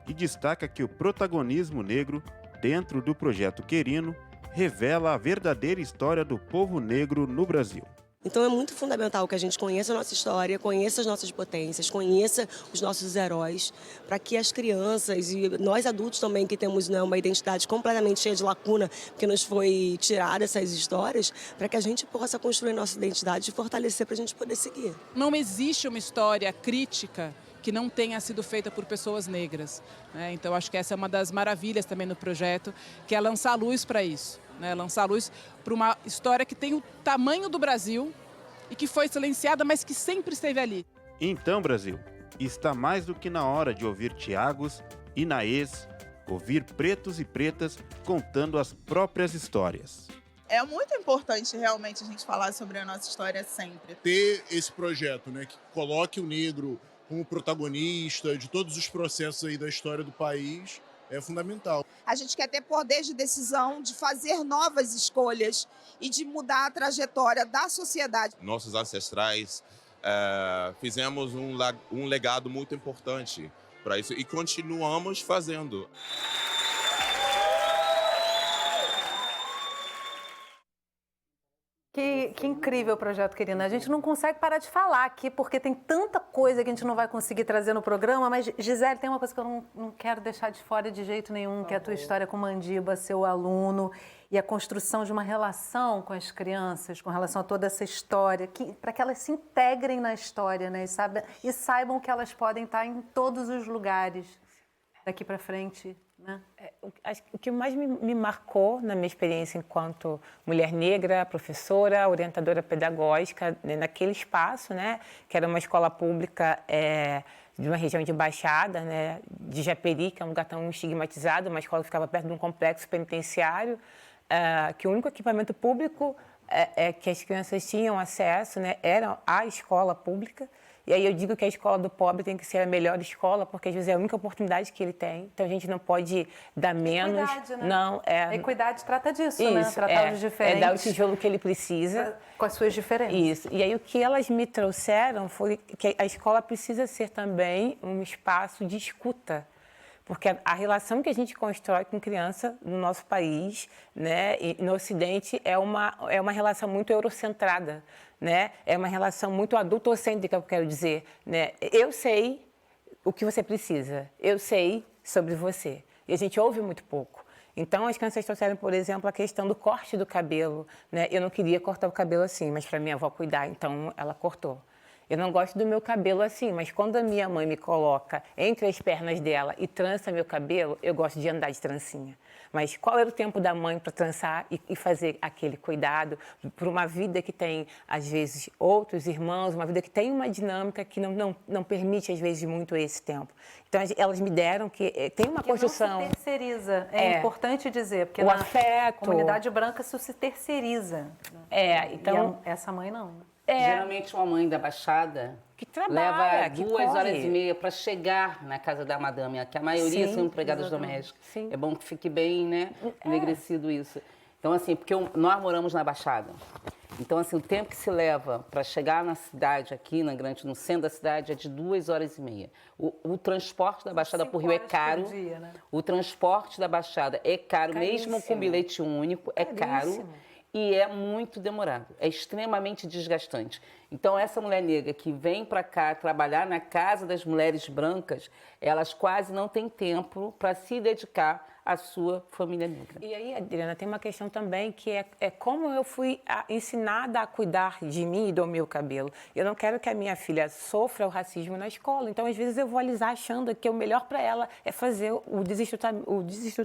E destaca que o protagonismo negro, dentro do Projeto Querino, revela a verdadeira história do povo negro no Brasil. Então é muito fundamental que a gente conheça a nossa história, conheça as nossas potências, conheça os nossos heróis, para que as crianças e nós adultos também, que temos, né, uma identidade completamente cheia de lacuna, porque nos foi tirada essas histórias, para que a gente possa construir nossa identidade e fortalecer para a gente poder seguir. Não existe uma história crítica que não tenha sido feita por pessoas negras, né? Então acho que essa é uma das maravilhas também no projeto, que é lançar luz para isso. Né, lançar a luz para uma história que tem o tamanho do Brasil e que foi silenciada, mas que sempre esteve ali. Então, Brasil, está mais do que na hora de ouvir Tiagos e Naês, ouvir pretos e pretas contando as próprias histórias. É muito importante realmente a gente falar sobre a nossa história sempre. Ter esse projeto, né, que coloque o negro como protagonista de todos os processos aí da história do país, é fundamental. A gente quer ter poder de decisão, de fazer novas escolhas e de mudar a trajetória da sociedade. Nossos ancestrais fizemos um legado muito importante para isso e continuamos fazendo. Que incrível o Projeto Querino. A gente não consegue parar de falar aqui, porque tem tanta coisa que a gente não vai conseguir trazer no programa, mas, Gisele, tem uma coisa que eu não quero deixar de fora de jeito nenhum, que é a tua história com Mandiba, seu aluno, e a construção de uma relação com as crianças, com relação a toda essa história, para que elas se integrem na história, né, e saibam que elas podem estar em todos os lugares daqui para frente. Né? O que mais me marcou na minha experiência enquanto mulher negra, professora, orientadora pedagógica, né, naquele espaço, né, que era uma escola pública de uma região de Baixada, né, de Japeri, que é um lugar tão estigmatizado, uma escola que ficava perto de um complexo penitenciário, que o único equipamento público que as crianças tinham acesso, né, era a escola pública. E aí eu digo que a escola do pobre tem que ser a melhor escola, porque às vezes é a única oportunidade que ele tem. Então a gente não pode dar menos. Equidade, né? Não, A equidade trata disso, isso, né? Tratar os diferentes. É dar o tijolo que ele precisa. Com as suas diferenças. Isso. E aí o que elas me trouxeram foi que a escola precisa ser também um espaço de escuta. Porque a relação que a gente constrói com criança no nosso país, né, e no Ocidente, é uma relação muito eurocentrada, né? É uma relação muito adultocêntrica, eu quero dizer, né? Eu sei o que você precisa, eu sei sobre você. E a gente ouve muito pouco. Então, as crianças trouxeram, por exemplo, a questão do corte do cabelo, né? Eu não queria cortar o cabelo assim, mas para minha avó cuidar, então ela cortou. Eu não gosto do meu cabelo assim, mas quando a minha mãe me coloca entre as pernas dela e trança meu cabelo, eu gosto de andar de trancinha. Mas qual era o tempo da mãe para trançar e fazer aquele cuidado para uma vida que tem, às vezes, outros irmãos, uma vida que tem uma dinâmica que não permite, às vezes, muito esse tempo. Então, elas me deram que tem uma construção... Não se terceiriza, é importante dizer, porque na comunidade branca isso se terceiriza. Então... E essa mãe não. Geralmente uma mãe da Baixada que trabalha, leva 2h30 para chegar na casa da madame, que a maioria são empregadas domésticas. Sim. É bom que fique bem, né, enegrecido isso. Então, assim, porque nós moramos na Baixada. Então, assim, o tempo que se leva para chegar na cidade, aqui no centro da cidade, é de 2h30. O transporte da Baixada para o Rio é caro. Dia, né? O transporte da Baixada é caro, Caríssimo. mesmo com bilhete único, é caro. Caríssimo. E é muito demorado, é extremamente desgastante. Então, essa mulher negra que vem para cá trabalhar na Casa das Mulheres Brancas, elas quase não têm tempo para se dedicar à sua família negra. E aí, Adriana, tem uma questão também que é como eu fui ensinada a cuidar de mim e do meu cabelo. Eu não quero que a minha filha sofra o racismo na escola, então às vezes eu vou alisar achando que o melhor para ela é fazer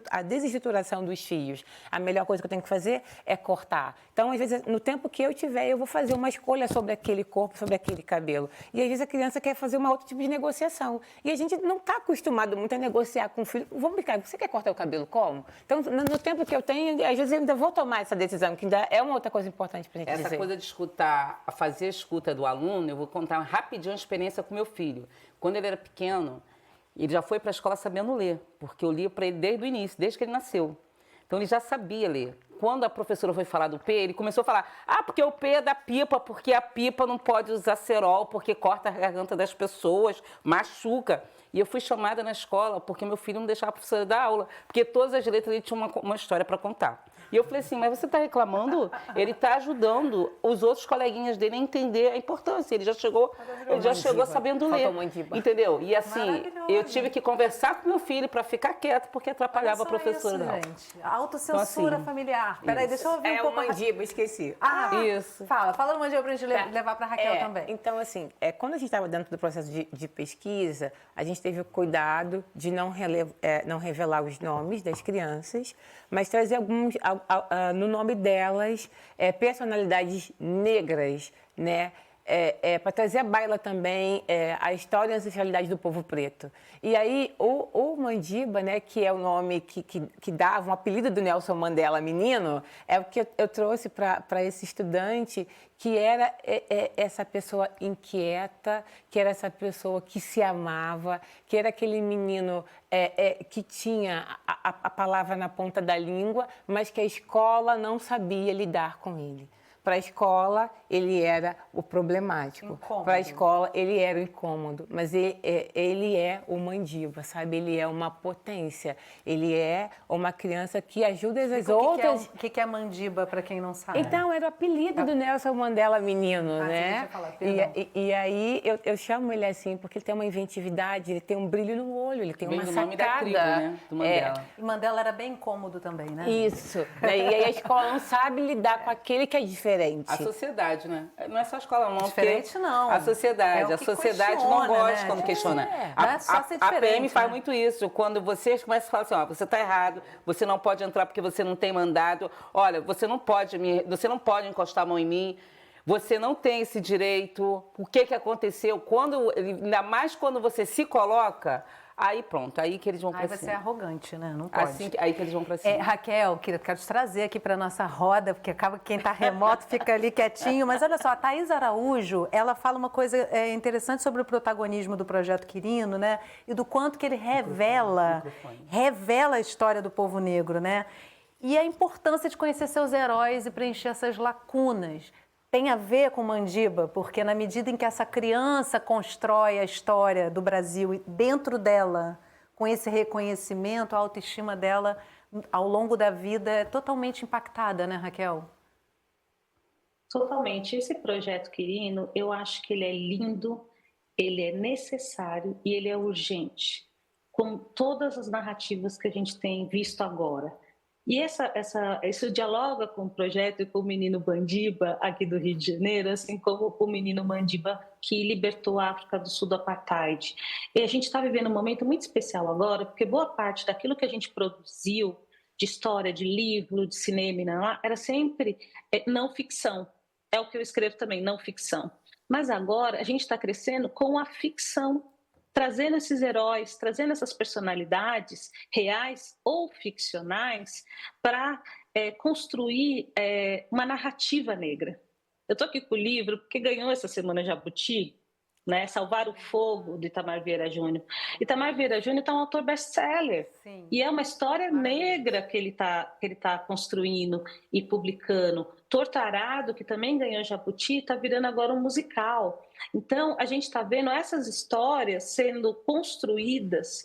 a desestruturação dos fios. A melhor coisa que eu tenho que fazer é cortar. Então, às vezes, no tempo que eu tiver, eu vou fazer uma escolha sobre aquele corpo, sobre aquele cabelo. E às vezes a criança quer fazer um outro tipo de negociação. E a gente não está acostumado muito a negociar com o filho. Vamos brincar, você quer cortar o cabelo como? Então, no tempo que eu tenho, às vezes eu ainda vou tomar essa decisão, que ainda é uma outra coisa importante para a gente dizer. Essa coisa de escutar, fazer a escuta do aluno, eu vou contar rapidinho a experiência com meu filho. Quando ele era pequeno, ele já foi para a escola sabendo ler, porque eu lia para ele desde o início, desde que ele nasceu. Então, ele já sabia ler. Quando a professora foi falar do P, ele começou a falar, porque o P é da pipa, porque a pipa não pode usar cerol, porque corta a garganta das pessoas, machuca. E eu fui chamada na escola porque meu filho não deixava a professora dar aula, porque todas as letras ele tinha uma história para contar. E eu falei assim, mas você está reclamando? Ele está ajudando os outros coleguinhas dele a entender a importância. Ele já chegou sabendo ler, entendeu? E assim, eu tive que conversar com meu filho para ficar quieto, porque atrapalhava a professora dela. Gente. A autocensura familiar. Peraí, deixa eu ouvir um pouco. É o Mandiba, esqueci. Isso. Fala do Mandiba para a gente levar para a Raquel também. Então, assim, quando a gente estava dentro do processo de pesquisa, a gente teve o cuidado de não revelar os nomes das crianças, mas trazer no nome delas, personalidades negras, né? Para trazer à baila também a história e a ancestralidade do povo preto. E aí, o Mandiba, né, que é o nome que dava um apelido do Nelson Mandela menino, é o que eu trouxe para esse estudante, que era essa pessoa inquieta, que era essa pessoa que se amava, que era aquele menino que tinha a palavra na ponta da língua, mas que a escola não sabia lidar com ele. Para a escola, ele era o problemático. Para a escola, ele era o incômodo. Mas ele é o Mandiba, sabe? Ele é uma potência. Ele é uma criança que ajuda as outras. O que é Mandiba, para quem não sabe? Então, era o apelido do Nelson Mandela menino, né? E aí, eu chamo ele assim, porque ele tem uma inventividade, ele tem um brilho no olho, ele tem uma sacada. Nome da tribo, né? Do Mandela. E Mandela era bem incômodo também, né? Isso. E aí a escola não sabe lidar com aquele que é diferente. A sociedade, né? Não é só a escola, não. Diferente, não. A sociedade. A sociedade não gosta quando questiona. Não é só ser diferente. A PM faz muito isso. Quando vocês começam a falar assim, você está errado, você não pode entrar porque você não tem mandado. Olha, você não pode encostar a mão em mim. Você não tem esse direito. O que aconteceu? Ainda mais quando você se coloca... Aí pronto, aí que eles vão para cima. Aí você é arrogante, né? Não pode. Aí que eles vão para cima. Raquel, quero te trazer aqui para nossa roda, porque acaba que quem está remoto fica ali quietinho. Mas olha só, a Thaís Araújo, ela fala uma coisa interessante sobre o protagonismo do Projeto Quirino, né? E do quanto que ele revela a história do povo negro, né? E a importância de conhecer seus heróis e preencher essas lacunas. Tem a ver com Mandiba, porque na medida em que essa criança constrói a história do Brasil e dentro dela, com esse reconhecimento, a autoestima dela ao longo da vida é totalmente impactada, né, Raquel? Totalmente. Esse projeto Quirino, eu acho que ele é lindo, ele é necessário e ele é urgente, com todas as narrativas que a gente tem visto agora. E isso dialoga com o projeto e com o menino Mandiba aqui do Rio de Janeiro, assim como o menino Mandiba que libertou a África do Sul do apartheid. E a gente está vivendo um momento muito especial agora, porque boa parte daquilo que a gente produziu, de história, de livro, de cinema, era sempre não ficção. É o que eu escrevo também, não ficção. Mas agora a gente está crescendo com a ficção, trazendo esses heróis, trazendo essas personalidades reais ou ficcionais para construir uma narrativa negra. Eu estou aqui com o livro porque ganhou essa semana Jabuti, né? Salvar o Fogo, de Itamar Vieira Júnior. Itamar Vieira Júnior está um autor best-seller. E é uma história negra que ele tá construindo e publicando. Torturado, que também ganhou Jabuti, está virando agora um musical. Então, a gente está vendo essas histórias sendo construídas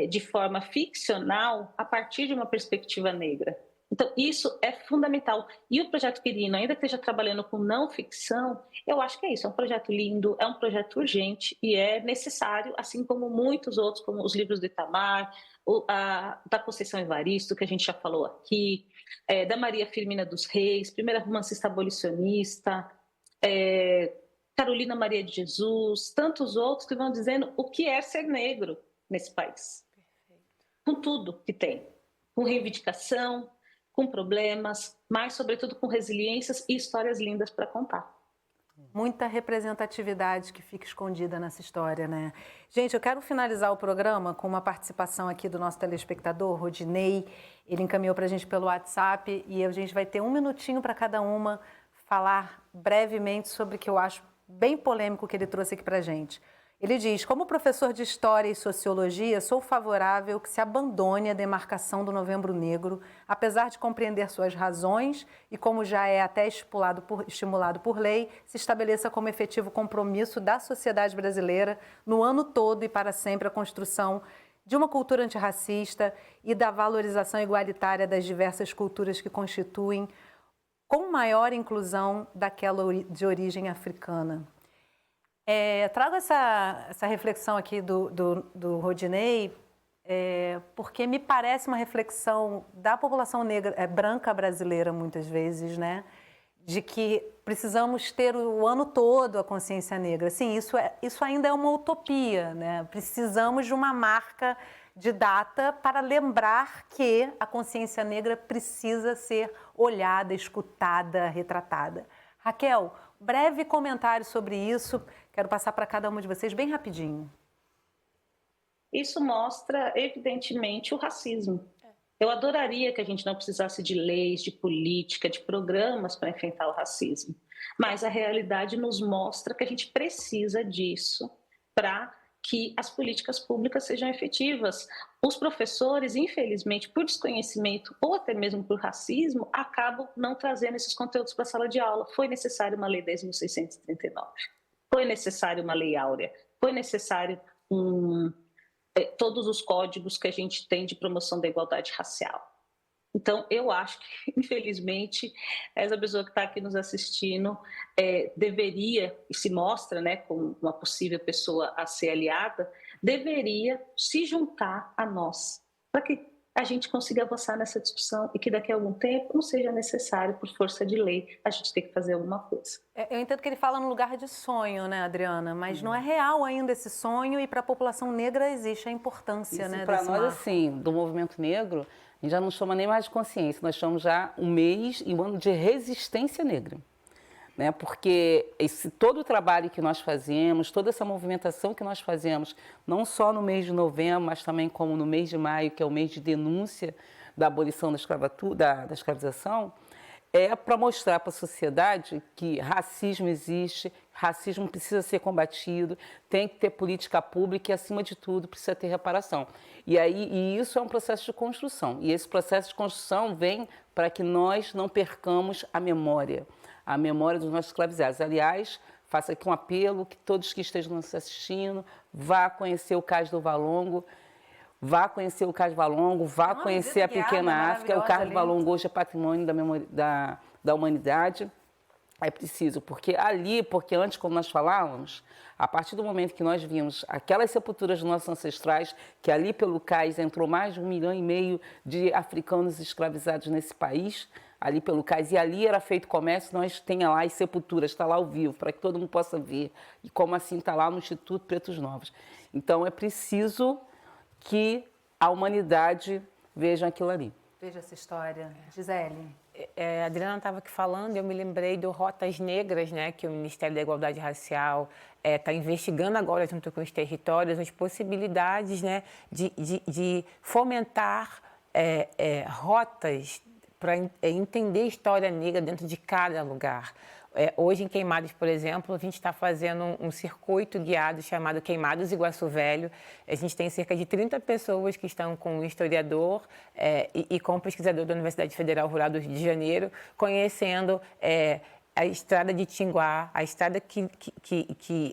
de forma ficcional a partir de uma perspectiva negra. Então, isso é fundamental. E o Projeto Quirino, ainda que esteja trabalhando com não ficção, eu acho que é isso, é um projeto lindo, é um projeto urgente e é necessário, assim como muitos outros, como os livros do Itamar, da Conceição Evaristo, que a gente já falou aqui, da Maria Firmina dos Reis, primeira romancista abolicionista, Carolina Maria de Jesus, tantos outros que vão dizendo o que é ser negro nesse país. Com tudo que tem, com reivindicação, com problemas, mas, sobretudo, com resiliências e histórias lindas para contar. Muita representatividade que fica escondida nessa história, né? Gente, eu quero finalizar o programa com uma participação aqui do nosso telespectador, Rodinei. Ele encaminhou para a gente pelo WhatsApp e a gente vai ter um minutinho para cada uma falar brevemente sobre o que eu acho bem polêmico que ele trouxe aqui para a gente. Ele diz, como professor de História e Sociologia, sou favorável que se abandone a demarcação do Novembro Negro, apesar de compreender suas razões e, como já é até estimulado por lei, se estabeleça como efetivo compromisso da sociedade brasileira no ano todo e para sempre a construção de uma cultura antirracista e da valorização igualitária das diversas culturas que constituem, com maior inclusão daquela de origem africana. Trago essa reflexão aqui do Rodinei, porque me parece uma reflexão da população negra, branca brasileira, muitas vezes, né? De que precisamos ter o ano todo a consciência negra. Sim, isso ainda é uma utopia, né? Precisamos de uma marca de data para lembrar que a consciência negra precisa ser olhada, escutada, retratada. Raquel, breve comentário sobre isso. Quero passar para cada uma de vocês bem rapidinho. Isso mostra, evidentemente, o racismo. Eu adoraria que a gente não precisasse de leis, de política, de programas para enfrentar o racismo. Mas a realidade nos mostra que a gente precisa disso para que as políticas públicas sejam efetivas. Os professores, infelizmente, por desconhecimento ou até mesmo por racismo, acabam não trazendo esses conteúdos para a sala de aula. Foi necessário uma lei 10.639. Foi necessário uma lei áurea, foi necessário todos os códigos que a gente tem de promoção da igualdade racial. Então, eu acho que, infelizmente, essa pessoa que está aqui nos assistindo deveria, e se mostra, né, como uma possível pessoa a ser aliada, deveria se juntar a nós, para que a gente consiga avançar nessa discussão e que daqui a algum tempo não seja necessário, por força de lei, a gente ter que fazer alguma coisa. Eu entendo que ele fala no lugar de sonho, né, Adriana? Mas não é real ainda esse sonho e para a população negra existe a importância, né, para desse nós, marco. assim, do movimento negro, a gente já não chama nem mais de consciência, nós chamamos já um mês e um ano de resistência negra. Né? Porque todo o trabalho que nós fazemos, toda essa movimentação que nós fazemos, não só no mês de novembro, mas também como no mês de maio, que é o mês de denúncia da abolição da escravização, é para mostrar para a sociedade que racismo existe, racismo precisa ser combatido, tem que ter política pública e, acima de tudo, precisa ter reparação. E isso é um processo de construção. E esse processo de construção vem para que nós não percamos a memória dos nossos escravizados. Aliás, faço aqui um apelo que todos que estejam nos assistindo vá conhecer o Cais do Valongo, vá conhecer a Pequena África. O Cais do Valongo hoje é patrimônio da humanidade. É preciso, porque antes, como nós falávamos, a partir do momento que nós vimos aquelas sepulturas dos nossos ancestrais, que ali pelo cais entrou mais de 1,5 milhão de africanos escravizados nesse país, ali pelo cais, e ali era feito comércio, nós tenha lá as sepulturas, está lá ao vivo, para que todo mundo possa ver, e como assim está lá no Instituto Pretos Novos. Então é preciso que a humanidade veja aquilo ali. Veja essa história. Gisele. A Adriana estava aqui falando, eu me lembrei do Rotas Negras, né, que o Ministério da Igualdade Racial está investigando agora, junto com os territórios, as possibilidades, né, de fomentar rotas para entender a história negra dentro de cada lugar. Hoje, em Queimados, por exemplo, a gente está fazendo um circuito guiado chamado Queimados Iguaçu Velho. A gente tem cerca de 30 pessoas que estão com um historiador e com um pesquisador da Universidade Federal Rural do Rio de Janeiro, conhecendo a estrada de Tinguá, a estrada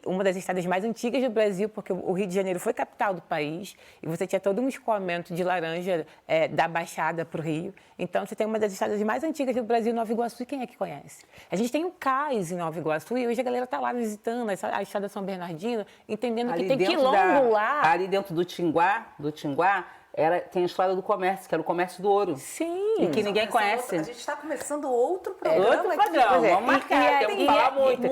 uma das estradas mais antigas do Brasil, porque o Rio de Janeiro foi capital do país, e você tinha todo um escoamento de laranja da Baixada para o Rio. Então, você tem uma das estradas mais antigas do Brasil, Nova Iguaçu, e quem é que conhece? A gente tem um cais em Nova Iguaçu, e hoje a galera está lá visitando a estrada São Bernardino, entendendo Ali que tem quilombo lá. Ali dentro do Tinguá, tem a história do comércio, que era o comércio do ouro. Sim. E que ninguém conhece. A gente está começando outro programa. Outro programa, vamos marcar, temos que falar muito.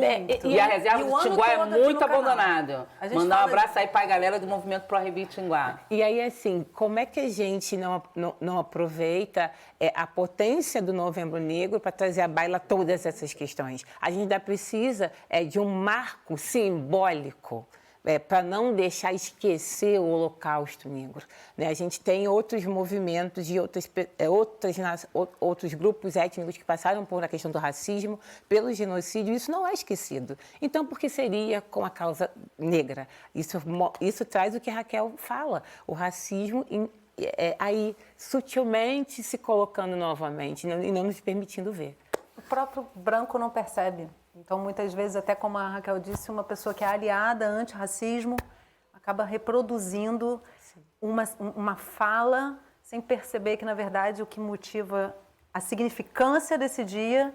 E a reserva do Tinguá é muito abandonada. Mandar um abraço aí para a galera do movimento Pro Arrebio Tinguá. E aí, assim, como é que a gente não aproveita a potência do Novembro Negro para trazer à baila todas essas questões? A gente ainda precisa de um marco simbólico para não deixar esquecer o Holocausto Negro. Né? A gente tem outros movimentos e outros grupos étnicos que passaram por a questão do racismo, pelo genocídio, isso não é esquecido. Então, por que seria com a causa negra? Isso traz o que a Raquel fala, o racismo aí sutilmente se colocando novamente e não nos permitindo ver. O próprio branco não percebe. Então, muitas vezes, até como a Raquel disse, uma pessoa que é aliada antirracismo acaba reproduzindo uma fala sem perceber que, na verdade, o que motiva a significância desse dia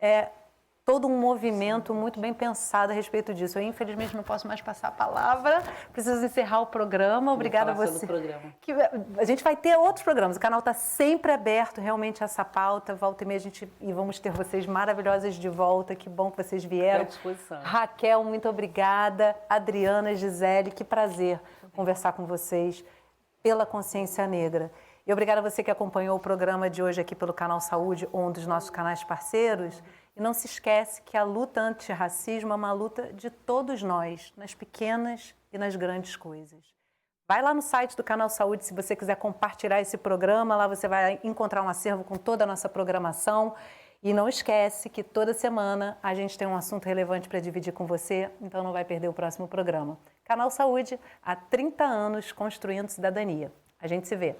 é todo um movimento muito bem pensado a respeito disso. Eu, infelizmente, não posso mais passar a palavra, preciso encerrar o programa. Obrigada a você. A gente vai ter outros programas, o canal está sempre aberto realmente a essa pauta. Volta e meia e vamos ter vocês maravilhosas de volta, que bom que vocês vieram. À disposição. Raquel, muito obrigada. Adriana, Gisele, que prazer conversar com vocês pela consciência negra. E obrigada a você que acompanhou o programa de hoje aqui pelo Canal Saúde, um dos nossos canais parceiros. E não se esquece que a luta antirracismo é uma luta de todos nós, nas pequenas e nas grandes coisas. Vai lá no site do Canal Saúde se você quiser compartilhar esse programa. Lá você vai encontrar um acervo com toda a nossa programação. E não esquece que toda semana a gente tem um assunto relevante para dividir com você, então não vai perder o próximo programa. Canal Saúde, há 30 anos construindo cidadania. A gente se vê.